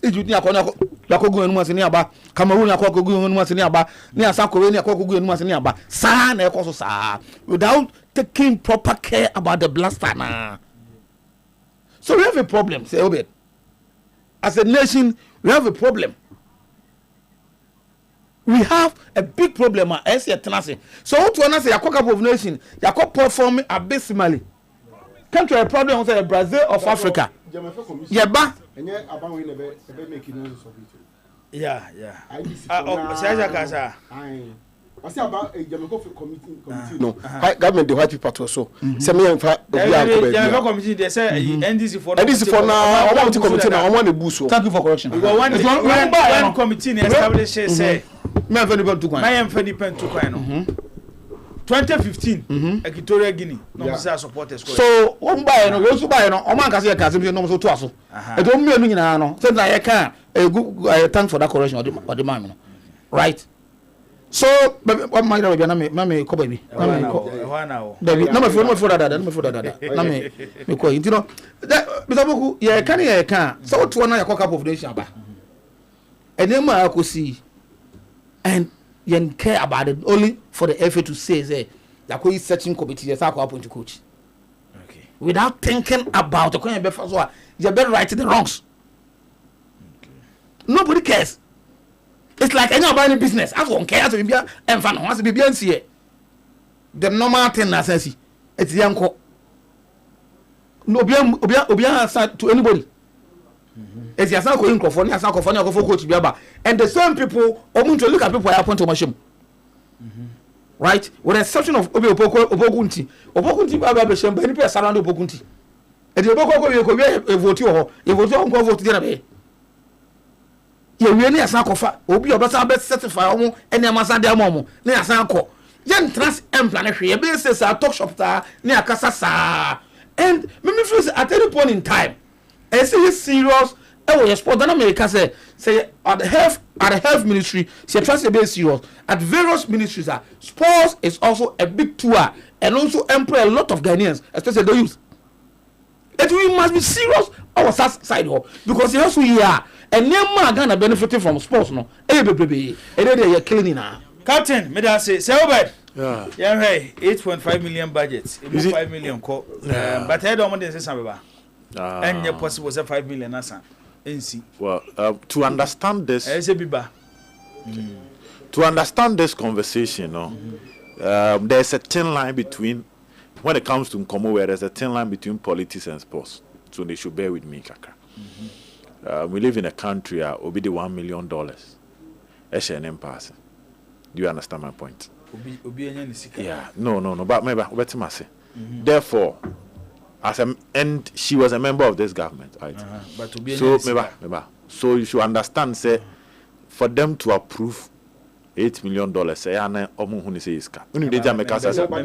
Egypt, Yakogu and Masiniaba, Cameroon, Yakogu and Masiniaba, near South Korea, Yakogu and Masiniaba, San Ecosa, without taking proper care about the blaster now. So we have a problem, say Obed. As a nation, we have a problem. We have a big problem as a tenacity. So what to say a couple of nations, you are performing abysmally. Come to a problem of Brazil of Africa. Yeah, ba. Yeah. I say about a Jamaica committee. No, government the white people to so. Say me and Jamaica committee. They say NDC for now. I want to committee now. I want to boost. Thank you for correction. One committee established say. Me have any pen to coin. Me have any pen to coin. 2015. Equatorial Guinea. No say supporters. So one buy no, we also buy no. Oman kasi e kasi no so to aso. E do me enu nyina no. Say na ye can thank for that correction or the man. Right. So, what my baby, na me ko baby. Na me for that. Na me ko. You know, that Mr. Poku, ye can. So what one na couple of nation ba. And then I could see and you care about it only for the FA to say that we searching committee yes I appoint coach. Okay. Without thinking about the question before so you better right the wrongs. Okay. Nobody cares. It's like any about business. I don't care to be and fan wants to be here. The normal thing na sense. It's yanko. No obia to anybody. It's your son going for coach biaba. And the same people omun to look at people I appoint to machine. Right? With the exception of Opokunti. Opokunti baba be shemba any person around Opokunti. And the Opoko go vote you go vote there be. You really asan kofa obi obesa be certify omo ene amasa de amomo na asan ko yen trans emplan hwe e be say sa talk shop ta na akasa sa and me feel at any point in time I say serious e wo sport na America say at the health ministry say trust be serious at various ministries sports is also a big tour and also employ a lot of Ghanaians especially the youth. We must be serious our side because also here and never Ghana benefiting from sports no baby you're cleaning now. Captain, me da say Obed. Yeah, hey, 8.5 million budget. 5 million call. But I don't want to say something. And your possible was 5 million asa. Well, to understand this to understand this conversation, there's a thin line between when it comes to Nkomo where there's a thin line between politics and sports. So they should bear with me, Kaka. We live in a country will be the $1 million. Eshen pass. Do you understand my point? Yeah. No. But maybe therefore, and she was a member of this government, right? But to be so maybe. So you should understand, say, for them to approve $8 million, say, and omu say iska. Uni deja meka say, mama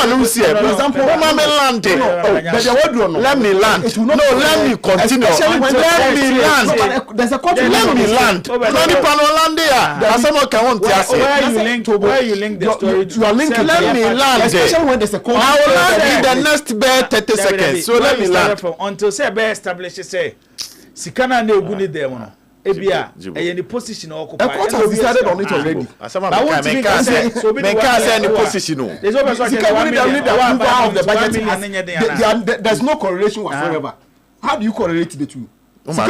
no see. For example, mama me land. Let me land. No, let me continue. Let me land. There's a country. Let me land. No ni pano land there. Asamo ka won ti ase. Where you link the story? You are linking. Let me land. Especially when there's a country. I will land in the next bare 30 seconds. So let me land. Until say be established say sikana na egu ni dem no. Ebia any position occupy. A court has decided on it already. Any position. There's no approval of the budget. There's no correlation whatsoever. How do you correlate the two? Even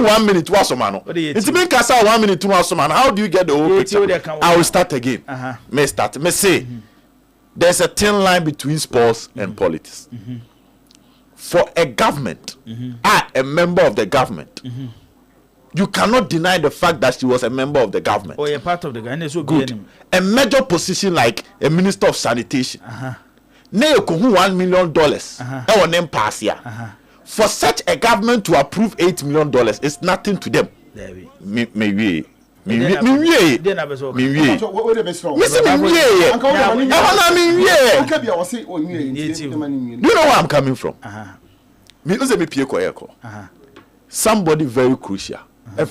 1 minute was a man. It's me kasa 1 minute to was a man. How do you get the whole picture? I will start again. May start. May say there's a thin line between sports and politics. For a government, a member of the government, you cannot deny the fact that she was a member of the government. Or a part of the government. So good. A major position like a minister of sanitation. Ne $1 million. Our name pass here. For such a government to approve $8 million is nothing to them. Maybe. You know where I'm coming from? Somebody very crucial. I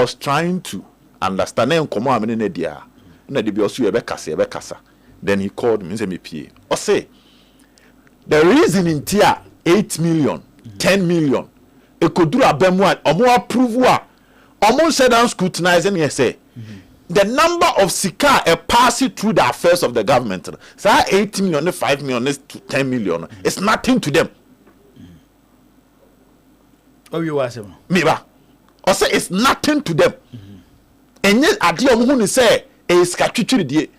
was trying to understand. Then he called me. Or say, the reason in tier 8 million, 10 million, it could do a bemwa or more approve. Almost said I'm scrutinizing and say the number of sika passing through the affairs of the government. So 8 million, 5 million, 10 million. It's nothing to them. Oh, you was me ba. Or say it's nothing to them. And yet at the moment say is catching the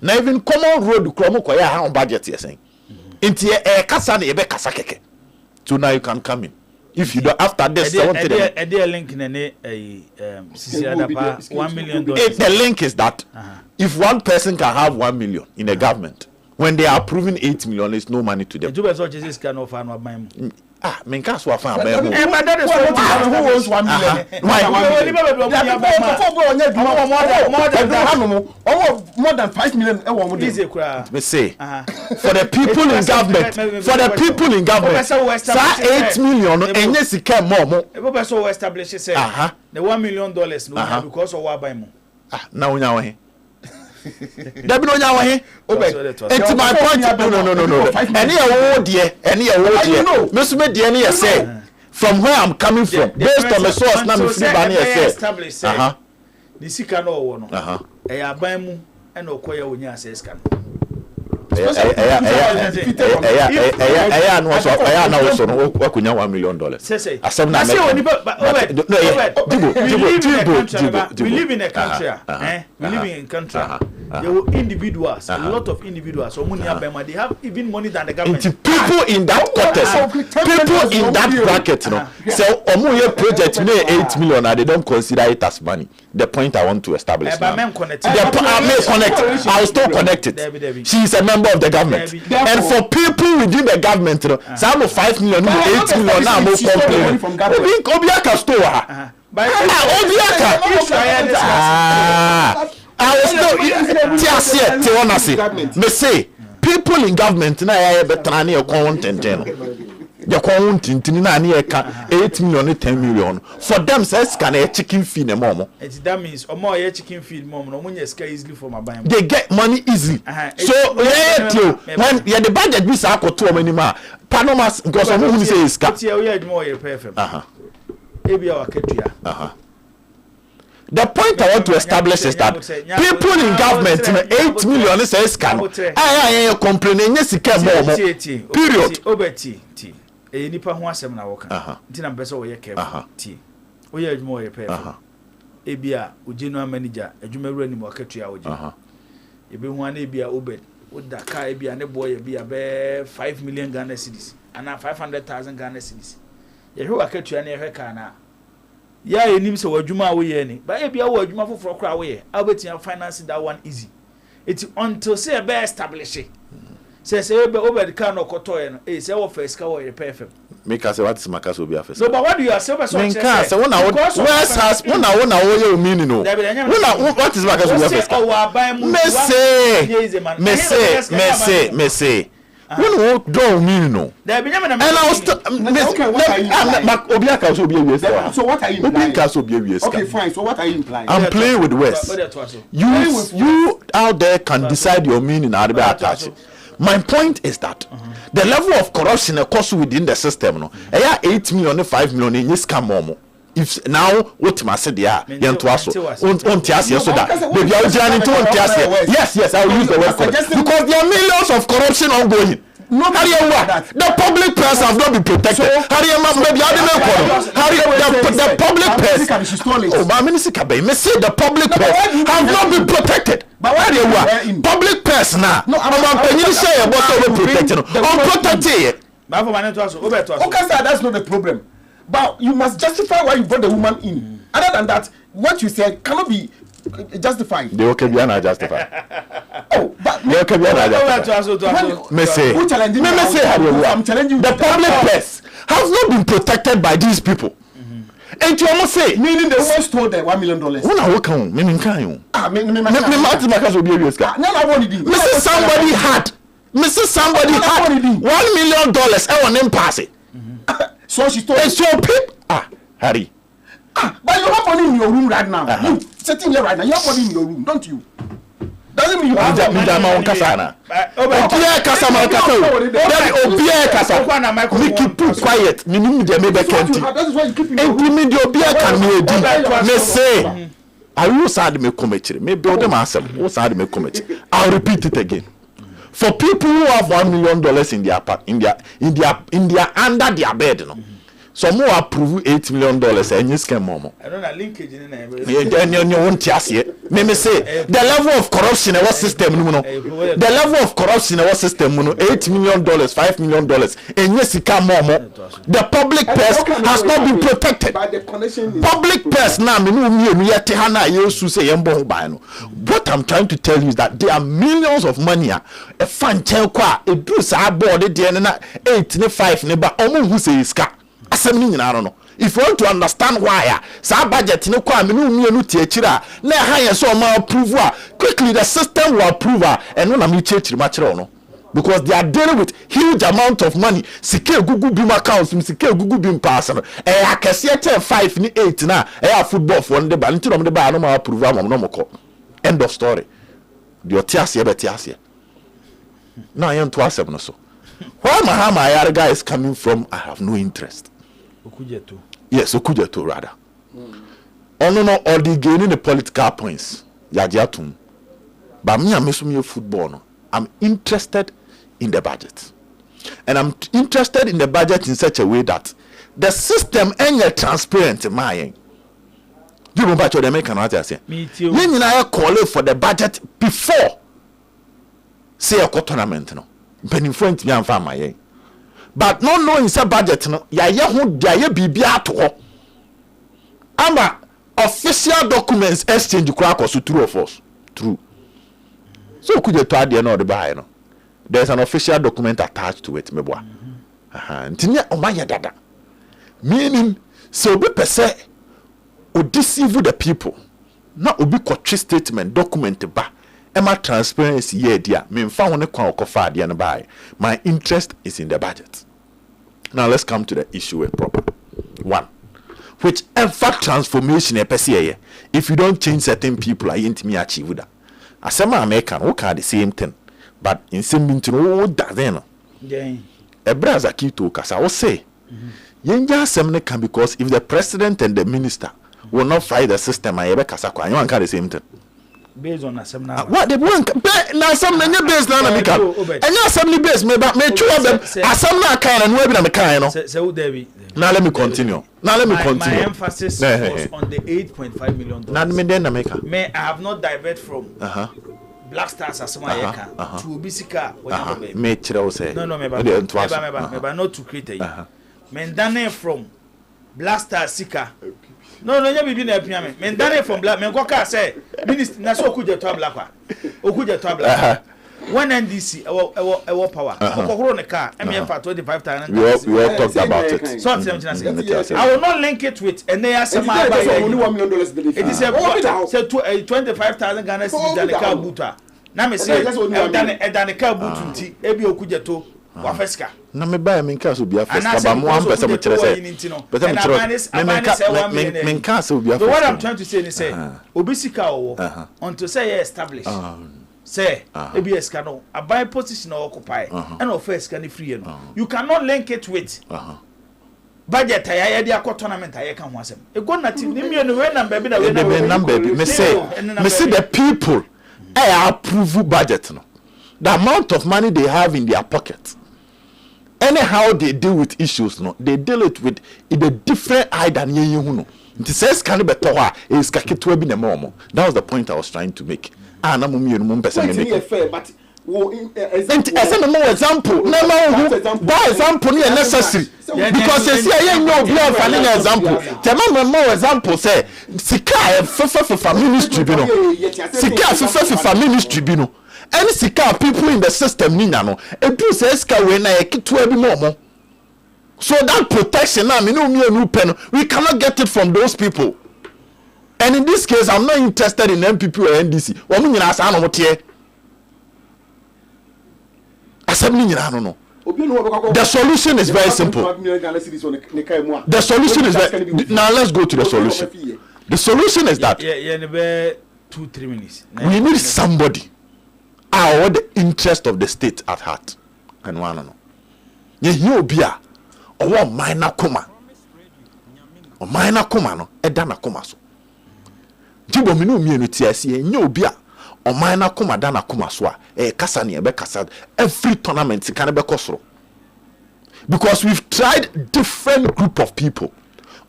na even common road kromo koya ha on budget you saying. Inti kasa na ebe kasa keke. So now you can come in. If you don't after this, a link in $1 million. The link is that if one person can have 1 million in a government, when they are approving 8 million, it's no money to them. Menkas wa fan ba mo. But that is who owns 1 million. More than 5 million. Me say for the people in government, say 8 million enye sika more. Ebo so establish say the $1 million no because of what buy mo. Na onya wo he. There be no nya wo he. It's my point. No. Any award there. Me so me there na say from where I'm coming from based on the source na me free ban here say. The sika no wo no. E ya ban mu e na okoya onya access kan. $1 million. We live in a country. We live in a country. There were individuals, a lot of individuals. So they have even money than the government. People in that quarters, people in that bracket, so project may 8 million, and they don't consider it as money. The point I want to establish. I will still connect it. She is a member of the government. And for people within the government, some of 5 million, 8 million now more complaining. Obiaka store. Me say people in government na ya better na content the content na na 8 million 10 million for them says can a chicken feed them mom. That means or more chicken feed mom no money scale easily for my buy. They get money easily. So when the budget be say akoto many ma panomas because who say is ka. The point I want to establish is that people in government 8 million is can complaining yes period. Obeti nipa ho asem na woka nti na mpese wo ye careful ti wo ye adwuma wo ye perfect ebia Eugene manager adwuma wura ni mo akatua wo je ebe hu ana ebia obed with the car be and boy be a 5 million Ghana cedis and 500,000 Ghana cedis. You who are catching any car now. Yeah, you need to work Juma away any, but if you are working for a crowd away, I'll bet you are financing that one easy. It's until say a bear establish it. Says over the car no kotoy, it's our first car or perfect. Make us what is Macas will be a first. So, but what do you say? Where's one hour you meaning? What is Macas will be a first? When won't draw me no. And I was Obiaka will be a So what are you implying? Okay, fine. So what are you implying? I'm playing with words. You out there can decide your meaning. My point is that the level of corruption occurs within the system. No, 8 million, 5 million in this scam. If now what must say there, on Tias, yes, so that maybe I will join into yes, I will use the word because there are millions of corruption ongoing. No, the public press have not been protected. The public press. Oh, my minister, me say the public press have not been protected. But why they were public press now? No, I'm you say about protecting. Unprotected. Okay, sir, that's not the problem. But you must justify why you brought the woman in. Other than that, what you said cannot be justified. They okay, be not justified. Oh, but they okay, be not justified. Me say, I'm challenging you. The public press has not been protected by these people. And you almost say, meaning they once stole the $1 million. When I work on, meaning can you? Mrs. Somebody had $1 million. I want them pass it. So she stole. And so people, Harry. But you have money in your room right now. You sitting here right now. You have money in your room, don't you? Doesn't mean you have money. Quiet. I will sad me commit. Maybe all the master will sad me commit. I'll repeat it again. For people who have $1 million in their under their bed, no. Some who approve $8 million and you scam momo. I don't know linkage in there. You won't say the level of corruption in our system, the level of corruption in our system, $8 million, $5 million, and yes, you come momo. The public press has not been protected. Public press now, what I'm trying to tell you is that there are millions of money. A fan chelqua, a bruise, a board, a DNA, 8, 5, neighbor, almost who says car. I don't know. If you want to understand why, sa budget no kwa me no mienu tie chira na higher so ma approve quickly the system will approve and no na me chechiri ma chira no because they are dealing with huge amount of money. Secure Google Beam accounts, secure Google Beam pass no akese 5 ni 8 na football for the ba ntino me ba no ma approve am no moko. End of story. The otiase be tiase. Na yen to asem no so. Where my other guy is coming from, I have no interest. Okujeto. Yes, Okujeto rather. No, all the gaining the political points. Yajatum. But me, I'm football. No. I'm interested in the budget. And I'm interested in the budget in such a way that the system ain't transparent in my end. You know about the American what I say? Me too. When I call for the budget before say a tournament, no. Penny friend me and my but no knowing say budget no ya ho dia bibia to ama official documents exchange kwa so true or false true so could you to add no the buy no there's an official document attached to it meboa ntinya o ma dada meaning so obi pese o deceive the people na obi kwatwe statement document ba Emma transparency yeah dear me found one kwa okofa de no buy. My interest is in the budget. Now let's come to the issue with proper. One, whichever transformation if you don't change certain people, I ain't me achieve that. As a American, who can the same thing, but in same to know that then. A brother Kito Kasa will say, Yenja Semne can because if the president and the minister will not fight the system, I ever Kasakwa, you can the same thing. Based on assembly. What they want now some many based on America. And now assembly based me but me two of them assembly kind and we be na kind no. So David. Now let me continue. My emphasis was on the $8.5 million. Now me then America. May I have not divert from Black Stars asema yeka to obisika wanya baby me chira say no me not to create a men dane from Black Stars sika no nya bibi na apia me dane from Black men koka say minister na so okuje to Black when NDC ewo power okokoro ne car MF 25,000 we all talked about it so I will not link it with and they are some only $1 million it is a 25,000 Ghana cedis than the car buta na me say than the car butu nti ebi okuje to wafeska na me buy me nka so bia feska ba mo am pese me kire say pese me kire me nka so bia feska what I'm trying to say is say obisika owo until say established say ABS cano a buy position or occupy and of first can free you cannot link it with budget I dey akọ tournament I can ho asem e go na team ni me no we number bi na we number bi me say the people I approve budget no the amount of money they have in their pocket anyhow they deal with issues no they deal it with in a different eye than yen hu no it says can be to ha is ka keto bi na mo that was the point I was trying to make na mo mienu mo mpese me make but wo example na ma that example is necessary because say yen no obi an example tema mo example say sika for ministry bi no sika for ministry bi no any sika people in the system ni nya no edu say sika we na ekito bi mo so that protection na me no mienu pe no we cannot get it from those people. And in this case, I'm not interested in MPP or NDC. The solution is very simple. The solution is very... Now let's go to the solution. The solution is that... 2-3 minutes. We need somebody or the interest of the state at heart. And one no. You be a minor coma. O minor coma no. Edana coma so. Jibo minu mienu tiasie nye obi a oman na koma da na koma so a kasa ne ebe kasa every tournament can be kosoro because we've tried different group of people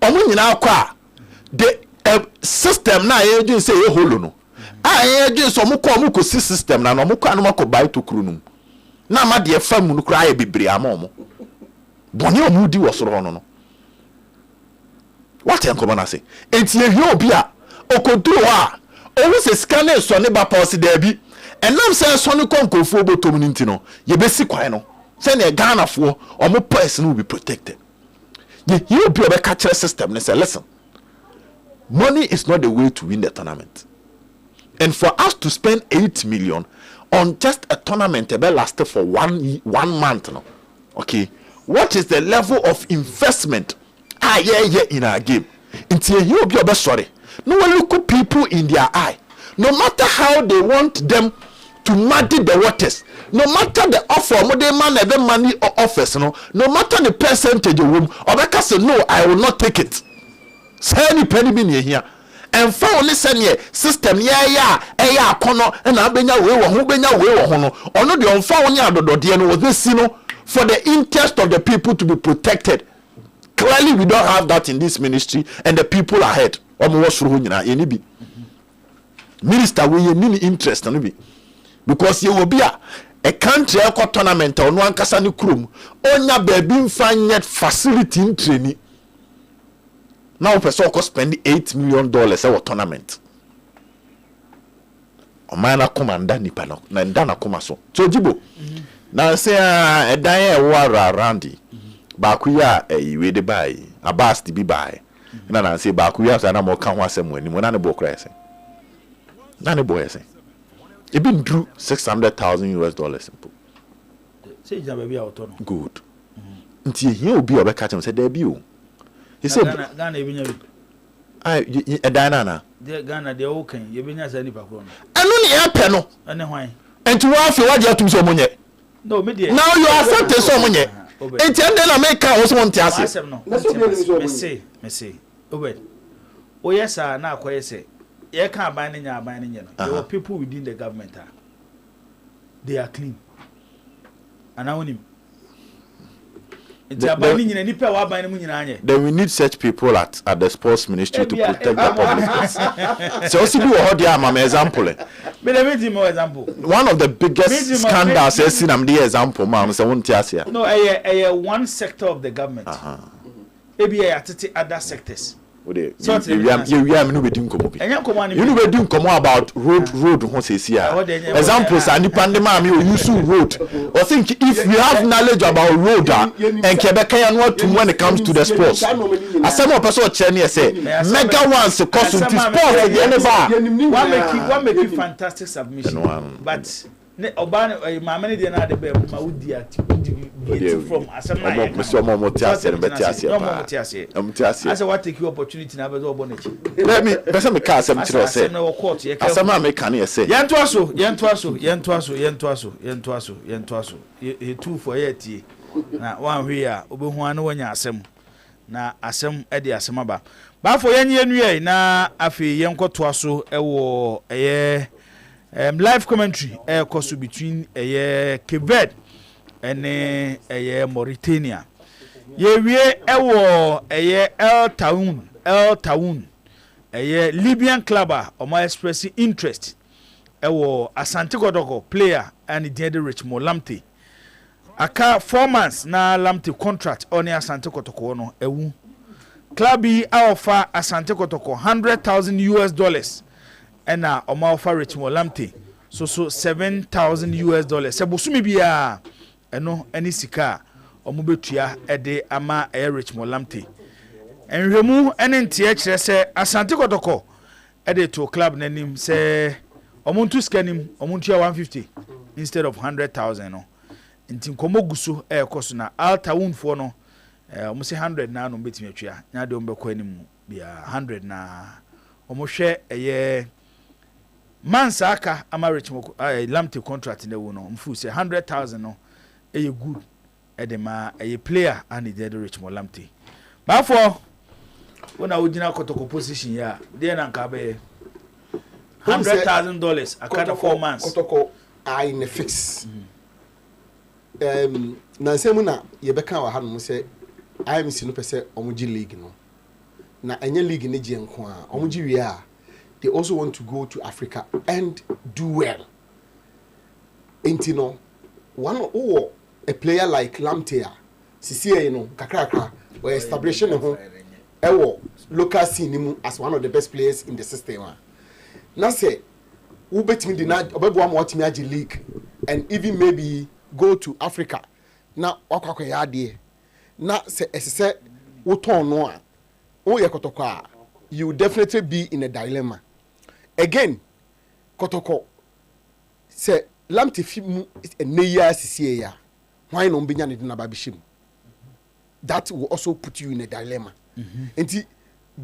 omo nyina akwa the system na ye dun say ye holo no ye dun so mo ko system na no mo ko anoma ko bai to kru num na ma de fam no kra ye bebre ama omo boni omo di wo soro no what en ko na say enti ye obi a okoduro a owo se scanner so ne ba pause da bi enam se so ne konkofu obotom ni ntino ye besi kwan no se ne Ghana fo omo person will be protected ye obi obe ka kire system ne say listen money is not the way to win the tournament and for us to spend 8 million on just a tournament that lasted for one month no okay what is the level of investment in our game until you obi obe sorry. No one look at people in their eye. No matter how they want them to muddy the waters, no matter the offer, money or offers, no matter the percentage of room, or like I say, no, I will not take it. Say any penny bin here. And for listen here, system, kono, and abenya we who benya we no, or no the unfound was this, for the interest of the people to be protected. Clearly, we don't have that in this ministry, and the people ahead. Minister, we need interest because you will be a country tournament or one kasani krum onya baby find yet facility in training. Now person cost spend $8 million our tournament. O mana komanda nipa no na ndana koma so. So jibo. Na say e dan e wara randi. Ba ku ya we de buy. Abas di bi buy. Na say ba ku ya so na mo kan ho asem ani mo na ne bo kra ese. Na ne bo ese. E bin drew $600,000 simple. Say ja baby auto no. Good. Nti here obi obeka chem say there bi o. He said Ghana ebinya bi. Ai e dan na. De Ghana de o kan ye binya sa nipa kro no. Anu ne e pe no. Ane hwan. Enti wa afi waje atum so monye. No me de. Now you accept so monye. Enti ende na make ka so won ti ase. Me say. Obed. O yes na akoye say. Ye kan ban ne nya ban ne nya no. There were people within the government. They are clean. And now him. Then we need such people at the sports ministry to protect the public. So also do an example. One of the biggest scandals is in the example, ma'am. No, one sector of the government. Maybe other sectors. You know about road examples and the you use road. I think if you have knowledge about road and Quebec when it comes to the sports, as some person say mega ones cost to sports one making fantastic submission, but Obama many dey na dey ma wudi from asem I say what take you opportunity na be do obonechi. Let me person me ka asem kire say asem me kan say yentoaso he two for yet na one hwe a obehu an wanya asem na asem e de asem aba ba for yenye nwie na afi yenkotoaso e wo live commentary course between Quebec and Mauritania. Ye wie ewo El Taoun Libyan club omo expressing interest ewo Asante Kotoko player and the Richmond Lamte aka 4 months na Lamte contract on Asante Kotoko no ewu club offer Asante Kotoko $100,000 and offer Richmond Lamte so $7,000 se bosumi bia eno ani sika omo betua ede ama Richmond Lamte enhwemu ene ntie kire se Asante Kotoko ede to club nanim se omo ntu sika nim omo ntua 150 instead of 100,000 no nti komo guso ekoso na Alta Wound for no omo se 100 na no betimi atua nya de omo bekọ anim bia 100 na omo hwe Mansaka ama Richmond Lamte contract na wo no mfu say 100,000 no good edema player and the Richmond Lamte ba for when I would Kotoko position ya there na nka be $100,000 akada 4 months Kotoko are in a fix na nsemu na ye beka wa hanu say IMC no pese omuji league no na enye league ne je nko a omuji wi a they also want to go to Africa and do well. Intino, a player like Lamtea, CCA, Kakaka, were establishing local scene as one of the best players in the system. Now say, who bet me denied Obebuam League and even maybe go to Africa. Now, Okako now say, as I said, Uton Noa, you will definitely be in a dilemma. Again, Kotoko say Lamte fimu a neya CCA. Why no binya ne na babishim? That will also put you in a dilemma. And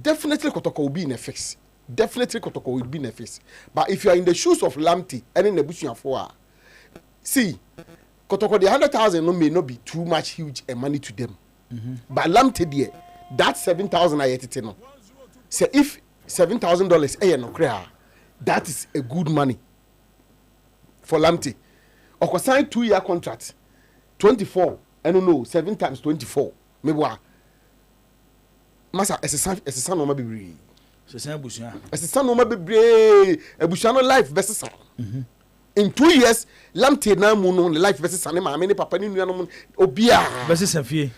definitely Kotoko will be in a fix. Definitely Kotoko will be in a fix. But if you are in the shoes of Lamte and in the bush for see, Kotoko the 100,000 no may not be too much huge and money to them. But Lamte there, that 7,000 I yet no. Say if $7,000 no crea. That is a good money for Lamte. Or sign 2-year contract, 24. I don't know, 7 times 24. Maybe what? Masa, as a son of my baby. As a son of my baby, a bushano life best. In 2 years, Lamte na moon life best son. I mean, Papa Nino Obia. Best and fee.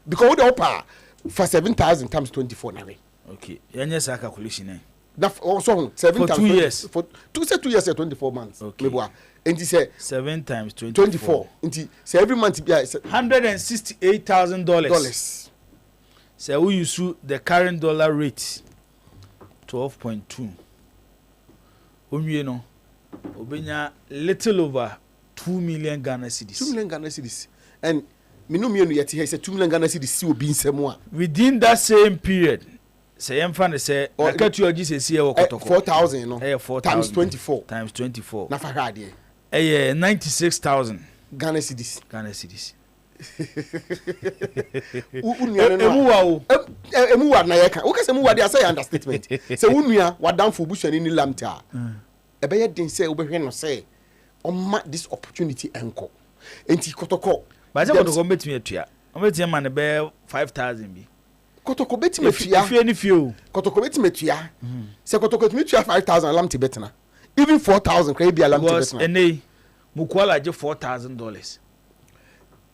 Because the opera for 7,000 times 24 now. Okay, yes, I calculation. That also 7 for 2 years. For 2 years, 24 months. Okay. And he said 7 times 24. And say every month be $168,000. So we use the current dollar rate 12.2. You know, obenya little over 2 million Ghana cedis. 2 million Ghana cedis. And minimum yet he said 2 million Ghana cedis will be in some within that same period. Say I'm fan say I cut you just say 4,000 no 4,000 times 24 na fa de 96,000 Ghana cedis emu wa na yeka wo kase mu wa de say understatement say unua wadam for bushani ni Lamte e be ye din say wo be hwe no say on this opportunity enko enti Kotoko ba say Kotoko metumi atua Ometi man be 5,000 bi. Kotoko beti metua. If any few. Kotoko beti metua. Se kotoko metua 5,000 lamte betena. Even 4,000 kra bi lamte betena. Was ene mukwala je $4,000.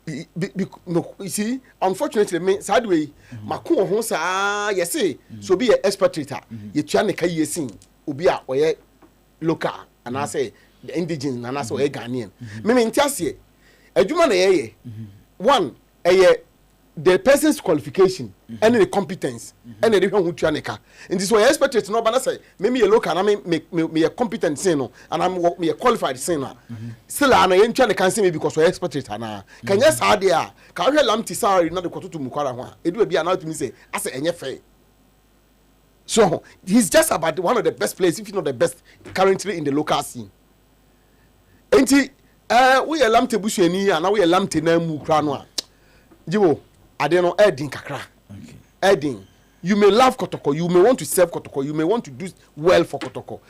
You see, unfortunately, me sad way, Mako ho sa yes so be an expatriate. You tua ne kai yesin obi a oye local and I say the indigenous and I say oye Ghanaian. Me ntiase adwuma na ye one the person's qualification and the competence and the different who tua ne ka. And this way expatriate no ba say me local na me a competent say no and I'm me a qualified say no. Still ana yen tua ne kan say me because we expatriate na. Kan yes how dey a ka hwe lamti salary na de kototo mukwara ho a edu bia na to me say ase enye fair. So he's just about one of the best players, if not the best, currently in the local scene. Enti, we are lamte busheni and now we are lamte na mu kranwa. Jibo, adeno edin kakra. Edin. You may love Kotoko, you may want to serve Kotoko, you may want to do well for Kotoko.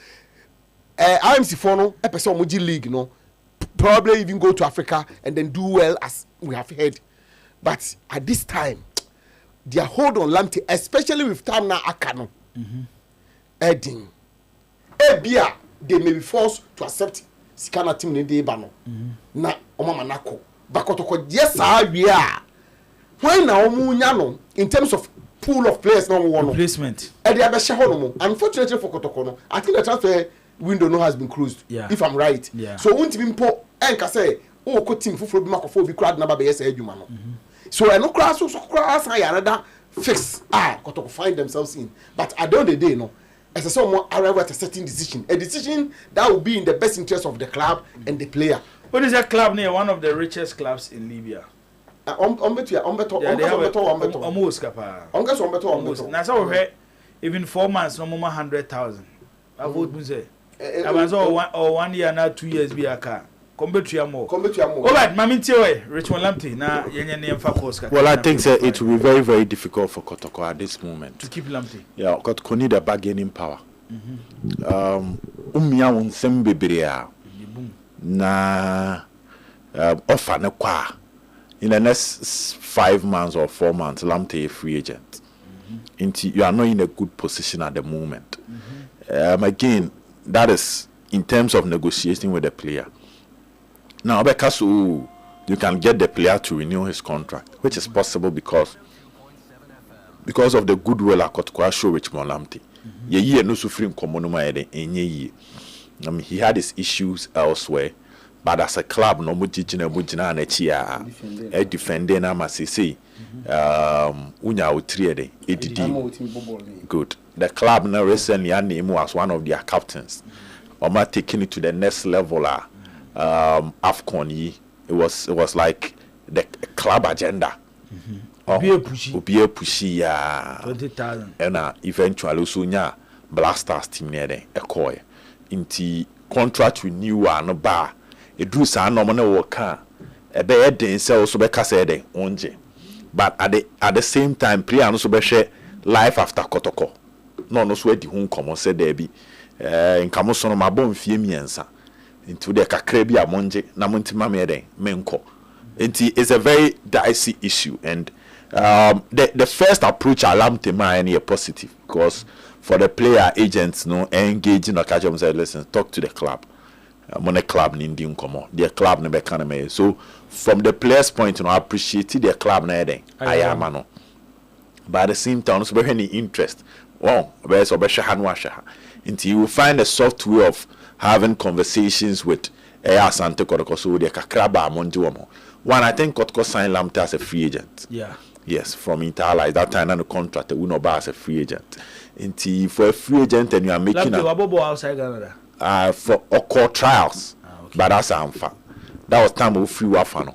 IMC Fono, episode Moji League, no, probably even go to Africa and then do well as we have heard. But at this time, their hold on lamte, especially with time now Akano. Edding. Ebia, they may be forced to accept Sikana team in the Ebano. Na Omamanako. Bakotoko, yes, we are. When now Munyano, in terms of pool of players, no one replacement. Unfortunately for Kotoko, I think the transfer window no has been closed. Yeah. If I'm right. Yeah. So won't be po enka say, oh, co team for Mako be crowd number be Edumano. So I no class so class I another fix Kotoko find themselves in. But at the end of the day, no, as a someone arrive at a certain decision, a decision that will be in the best interest of the club and the player. What is that club near one of the richest clubs in Libya? Almost even 4 months, no more 100,000. I would say. I was all 1 year now, 2 years be a car. Come back to your more. All right, Mammy Richmond Lamptey. Now, well, I think it will be very, very difficult for Kotoko at this moment to keep Lamptey. Yeah, Kotoko need a bargaining power. Umia won sembe bria na offer na kwa. In the next 5 months or 4 months, Lamptey a free agent. You are not in a good position at the moment. Again, that is in terms of negotiating with the player. Now, because you can get the player to renew his contract, which is possible because of the goodwill I could show Richmond Lamptey. Ye no suffering commonuma ye. I mean, he had his issues elsewhere, but as a club, no mujina and a chia, a defending, I must say, unya utriede, ADD. Good. The club now recently named as one of their captains. Oma taking it to the next level. AFCON, it was like the club agenda. Be a pushy, 20,000. And eventually, Sunya Blasters team near the Ecoy. Into contract renew and bar. It drew some nominal worker. A bed in sales so because said onje. But at the same time, player no so be life after Kotoko. No sweat the home common said there be in Camoson my bone fiemiensa. Into the kakrebi amonje na muntima mede menko. It's a very dicey issue, and the first approach Lamptey any a positive because for the player agents no engaging or catch them say listen talk to the club. Money club nindi unkomo. The club ne be so from the players point I appreciate the club na eden. I am no. But at the same time so be any interest. Oh, there's a besha hanwasha. Until you will find a soft way of having conversations with Asante Kotoko so the Kakraba Monjuamo. One, I think Kotoko signed Lamptey as a free agent. Yeah. Yes, from Interlight. That time on the contract, we know as a free agent. Until for a free agent and you are making outside Canada. For Occur trials. Okay. But that's unfair. That was time we free wafano.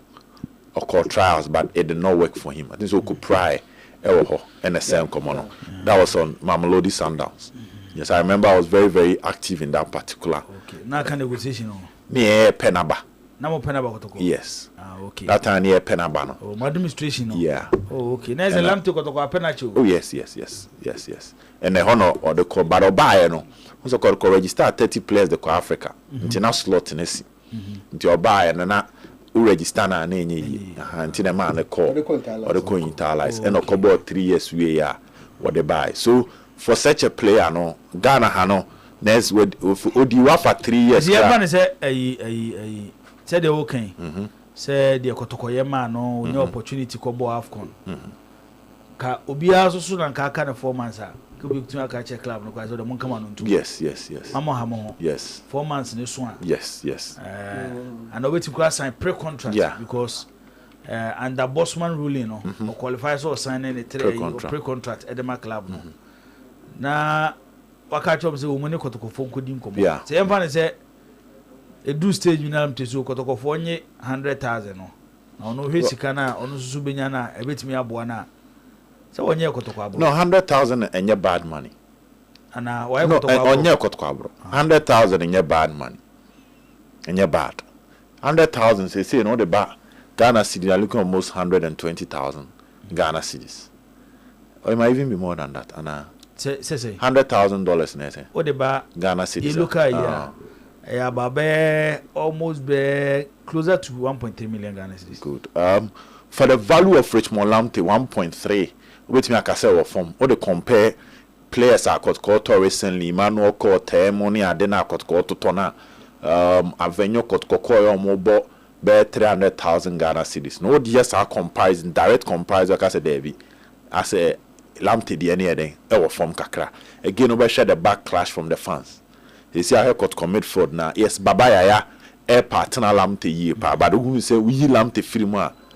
Occur trials, but it did not work for him. I think so could pry and the same common. That was on Mamelodi Sundowns. Yes, I remember I was very, very active in that particular. Okay. Now can negotiation. Near Penaba. Now Penaba. Yes. Okay. That time near Penaba. Oh, my administration. Yeah. Oh, okay. Now is a Lamptey Kotoko Penacho. Oh, yes. And the honor or the call, but Obaya no. Also called register 30 players the Africa. Into now slot in this. Into Obaya and who register na enye yi anti na man call or the co internalize and about 3 years we are what they buy. So for such a player no Ghana hano next with Odiwa for 3 years. The man say said the okay. Say the kotokoye man no no opportunity ko bo AFCON. Ka obi aso na nka na 4 months a could be to a club no so the mon come on. Yes. Mama hamo. Yes. 4 months ne so. Yes. And over to sign pre-contract because under Bosman ruling no or qualifies or signing a pre-contract at the club no. Na wakacho mse umone kotokofo nkodi nkomo. Say emfa say e do stage na mteso kotokofo nye 100,000 no. Na ono hwe sika na ono susu benya na ebetimi aboa na. Say wonye kotokwa abro. No 100,000 enye bad money. Ana why kotokwa abro? Onye kotokwa abro. 100,000 enye bad money. Enye bad. 100,000 say no the ba Ghana cedi are looking almost 120,000 Ghana cedis. Or it might even be more than that. Ana say $100,000 nese. O de ba Ghana cedis. You look at yeah, babe almost be closer to 1.3 million Ghana cedis. Good. For the value of Richmond Lamptey 1.3, wait me I say or form. Or they compare players I got caught recently, Emmanuel Court, money I didn't got caught to Tona. Avenue got Kokoyo mobile be 300,000 Ghana cedis. No, yes, I comparison, direct comparison, like I said, David. I say Lamptey the any day, or from Kakra. Again, over share the backlash from the fans. They say I have got commit fraud now. Yes, Baba Yaya, a partner Lamptey ye pa, but who say we Lamptey film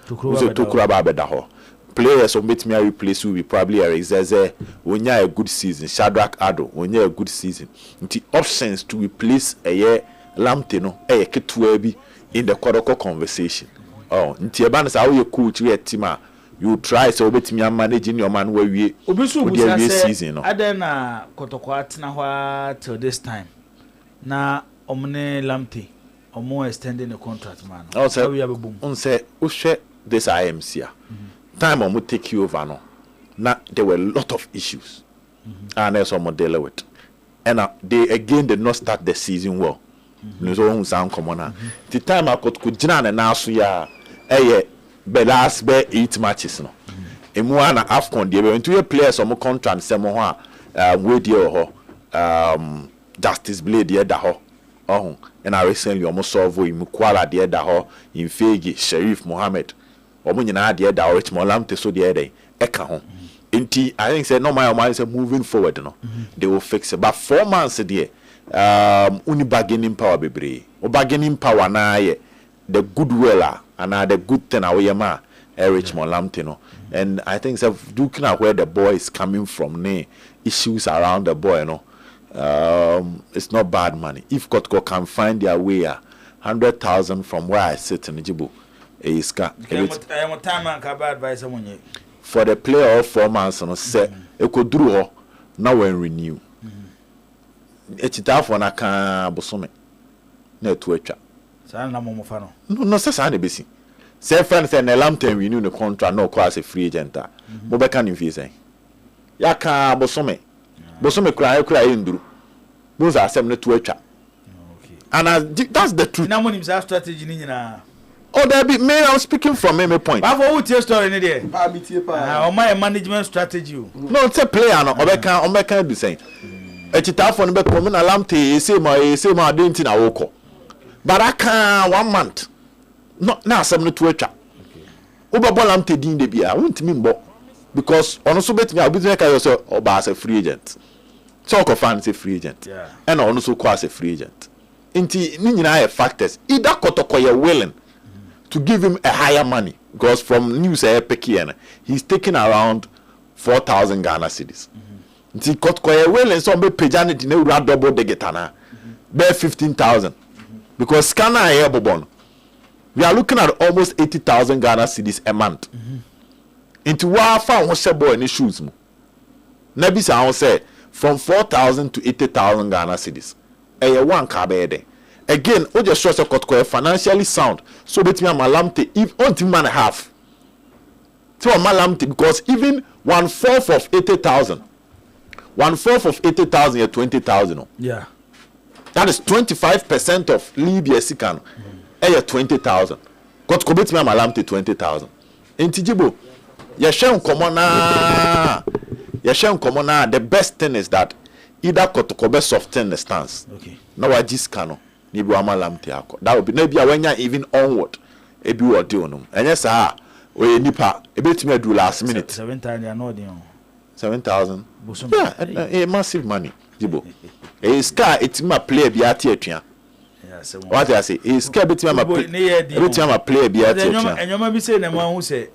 who say to Kuraba Bedaho. Players who meet me replace will be probably a Zeze when you a good season, Shadrach Ado, when you a good season. The options to replace a year Lamptey no, a Ketuebi in the Kodoko conversation. Oh, Ntiaban is how you coach your team. You try so bet me managing your man where we season. I then Kotoko Atinawa till this time. Na omne Lamptey or more extending the contract man. Also, we have a boom. On say, Ushe this IMC. Time I will take you over no. Now there were a lot of issues. And there's some deal with. And they again did not start the season well. No sound common. The time I could jina and now so ya be last be 8 matches no. Emu na AFCON dey went to play some contract some ho we dey ho Justice Blade dey da ho. Oh, and I recently almost saw him Kuala dey da ho in Fegi Sheriff Mohammed. Omo nyina dey da Richmond Lamptey so dey dey eka ho. Inti I think say no my say moving forward no. They will fix it. But 4 months there uni bargaining power bebre. O bargaining power na ye the goodwill and the good thing away ma Richmond Lamptey no. And I think so looking at where the boy is coming from ne issues around the boy no. It's not bad money. If Kotko can find their way 100,000 from where I sit in Djibouti, I am time and can advise someone for the player of 4 months and say it could do now when renew. It's tough when I can bosome. No Twitter. No, say busy. Say friends and Lamptey renew the contract no cause a free agent. But can you say? Yaka bosome. Bosome cry indru. Those are some Twitter. And that's the truth. Now when himself strategy nina. Oh, there be me. I'm speaking from my point. I've always tell story in there. My management strategy. No, it's a player. No, I can't be saying. It's tough for me. Come in Lamptey. Say my didn't in a walk. But I can't 1 month. Not now. Some Twitter. Over Lamptey din de be. I won't mean bo because on also bet me. I'll be like yourself. Or as a free agent. Talk of fans a free agent. Yeah. And also as a free agent. Inti ni factors. Either Kotoko you willing to give him a higher money because from news he's taking around 4,000 Ghana cedis. Inti Kotoko you willing so be pejani di ne double de getana. Be 15,000 because scanner here bobon. We are looking at almost 80,000 Ghana cedis a month. Into wa fa won se boy ni shoes mu. Na bi sa won say from 4,000 to 80,000 Ghana cedis. One car bed. Again, o just trust a financially sound. So between my Lamptey, if on man half. So my Lamptey because even 1/4 of 80,000. 1/4 of 80,000 is 20,000. Yeah. That is 25% of Libya Sikan. 20,000. Kotoko betimi amalamte 20,000 entijibo yɛhwɛ nkɔmɔ na the best thing is that either Kotoko be soften the stance na waji scano ni bi amalamte akɔ that would be na bia wanya even onward ebi wo deal no enye saa oye nipa ebetimi adu last minute 7,000 no dey on 7,000 yeah, massive money jibo scar etima player bi ate atwa what I say is scar betima ma player bi ate atwa enyoma bi say na ma hu say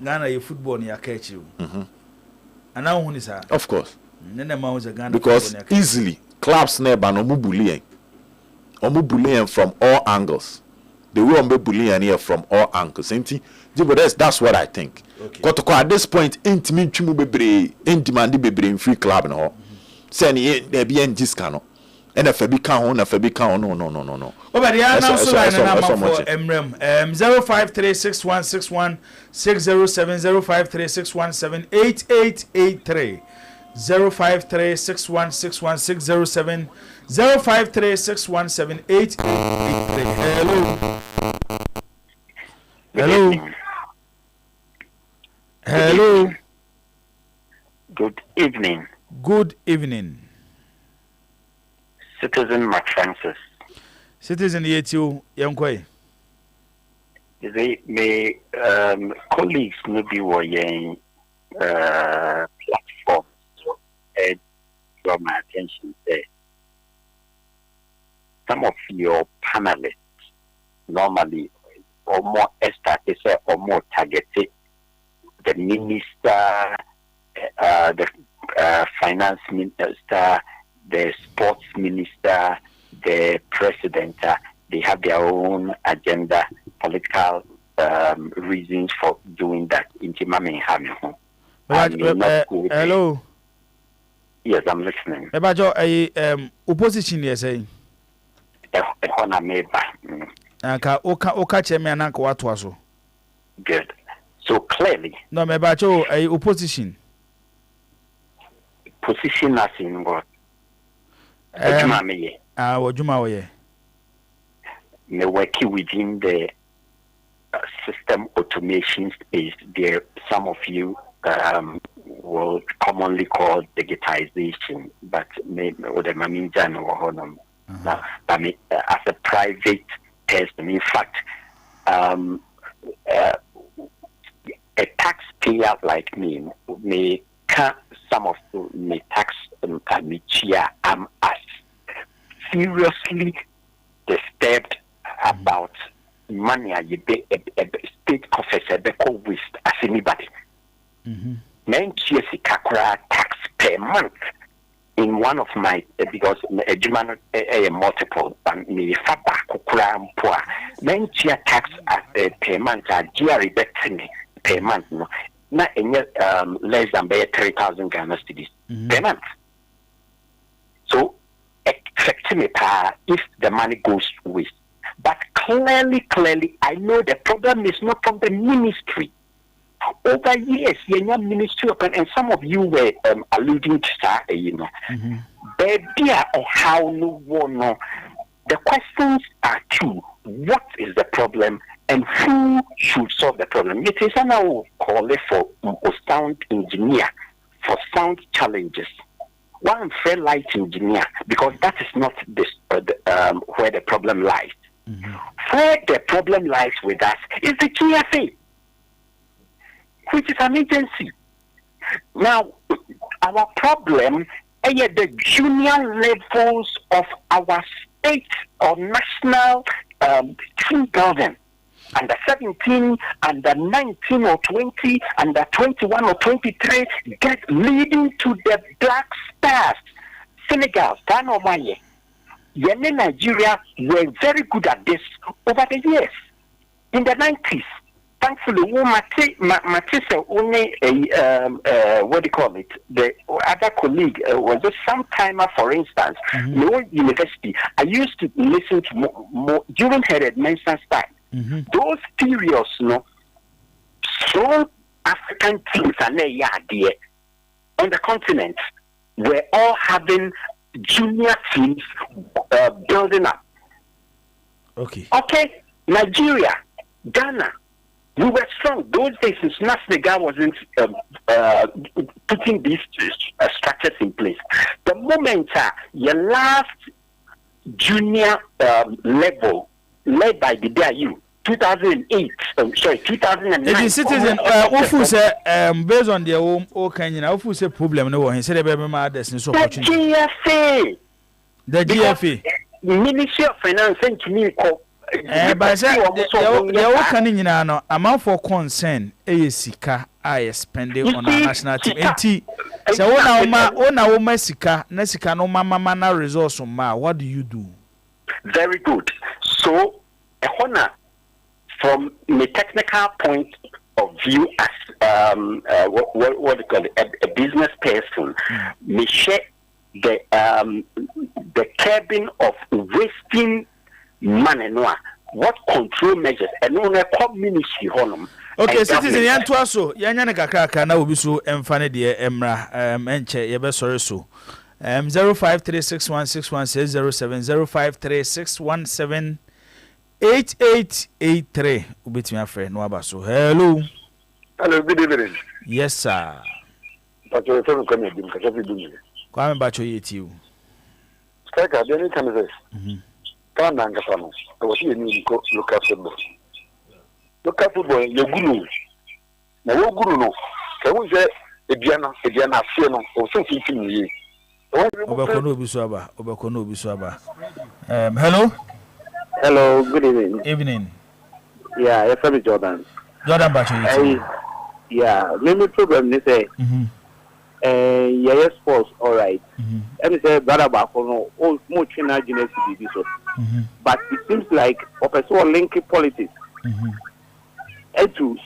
Ghana ye football ni akachi ana hu ni sa of course na ma hu say Ghana because easily clubs na ba no mu bullying from all angles the way on be bullying here from all angles jibo that's what I think. Kotoko at this point intimi twimu bebre demand bebre in free club no say ni there be en discount and if be kan ho na fa be kan no over the now so line number for emrem 053616160607 0536178883 053616160607 0536178883 Hello. Good evening. Good evening. Citizen Mark Francis. Citizen Yetu Yankoi. They may colleagues maybe were platform and draw my attention there. Some of your panelists normally or more established or more targeted the minister, the finance minister, the sports minister, the president, they have their own agenda, political reasons for doing that. Hello. Yes, I'm listening. Opposition, yes, eh? Good. So clearly, no, me bacho a opposition. Position as in what? Wajuma ye. Me working within the system automation space. There, some of you will commonly call digitization, but me or the maminja no honum. But me as a private person, in fact, a taxpayer like me may some of my tax I'm as seriously disturbed about money I be a state office a waste as anybody. Tax per month in one of my because a multiple and me faba kokura poor. Tax per month GRE per month, no, not less than 3,000 Ghana cedis per month. So, affecting me if the money goes waste. But clearly, I know the problem is not from the ministry. Over years, your ministry open, and some of you were alluding to that, or how no one know. The questions are two: what is the problem? And who should solve the problem? It is now call it for a sound engineer for sound challenges. One fair light engineer, because that is not this where the problem lies. Where the problem lies with us is the GFA, which is an agency. Now, our problem is the junior levels of our state or national team building. Under 17, under 19 or 20, under 21 or 23, get leading to the Black Stars. Senegal, Ghana, Mali, Nigeria were very good at this over the years. In the 90s, thankfully, only what do you call it? The other colleague was a sometime, for instance, no university. I used to listen to more during her administration time. Those periods, no, strong African teams and on the continent were all having junior teams building up. Okay. Nigeria, Ghana, we were strong. Those days, Senegal wasn't putting these structures in place. The moment your last junior level, led by the DIU, 2008, 2009. It is citizen, Ofu say, based on their own Kenya, Ofu say problem no one. He said, there's no opportunity. The GFA. Ministry of Finance sent to me. But I said, the Okani, no amount for concern, Sika, I spending on our national team. So, ona Mesika, Nesika, no mama resource on ma. What do you do? Very good. So, a honor from the technical point of view, as what do you call it, a business person, may share the curbing of wasting money. What control measures and on a ministry honum. Okay, citizen yan to aso yanya ne kakaka na obi so emfa de emra enche ye be sorry so 0536161607 0536178883 ubetimi afre no aba so. Hello, good evening. Yes sir. But you refer to come here because every day. Kwame bacho yeti. Stryker, the only time is Ghana and Ghana. I was here in local football. Local football, your guru. Now, guru no. Can we say Eugene, Fiano, or something to me? Obakono Biswaba. Hello. Hello, good evening. Evening. Yeah, it's from Jordan. Jordan Bacho. Yeah, maybe problem is yes, sports, all right. Let me say, brother Bakono, all much in our genesis, but it seems like a person linking politics. And to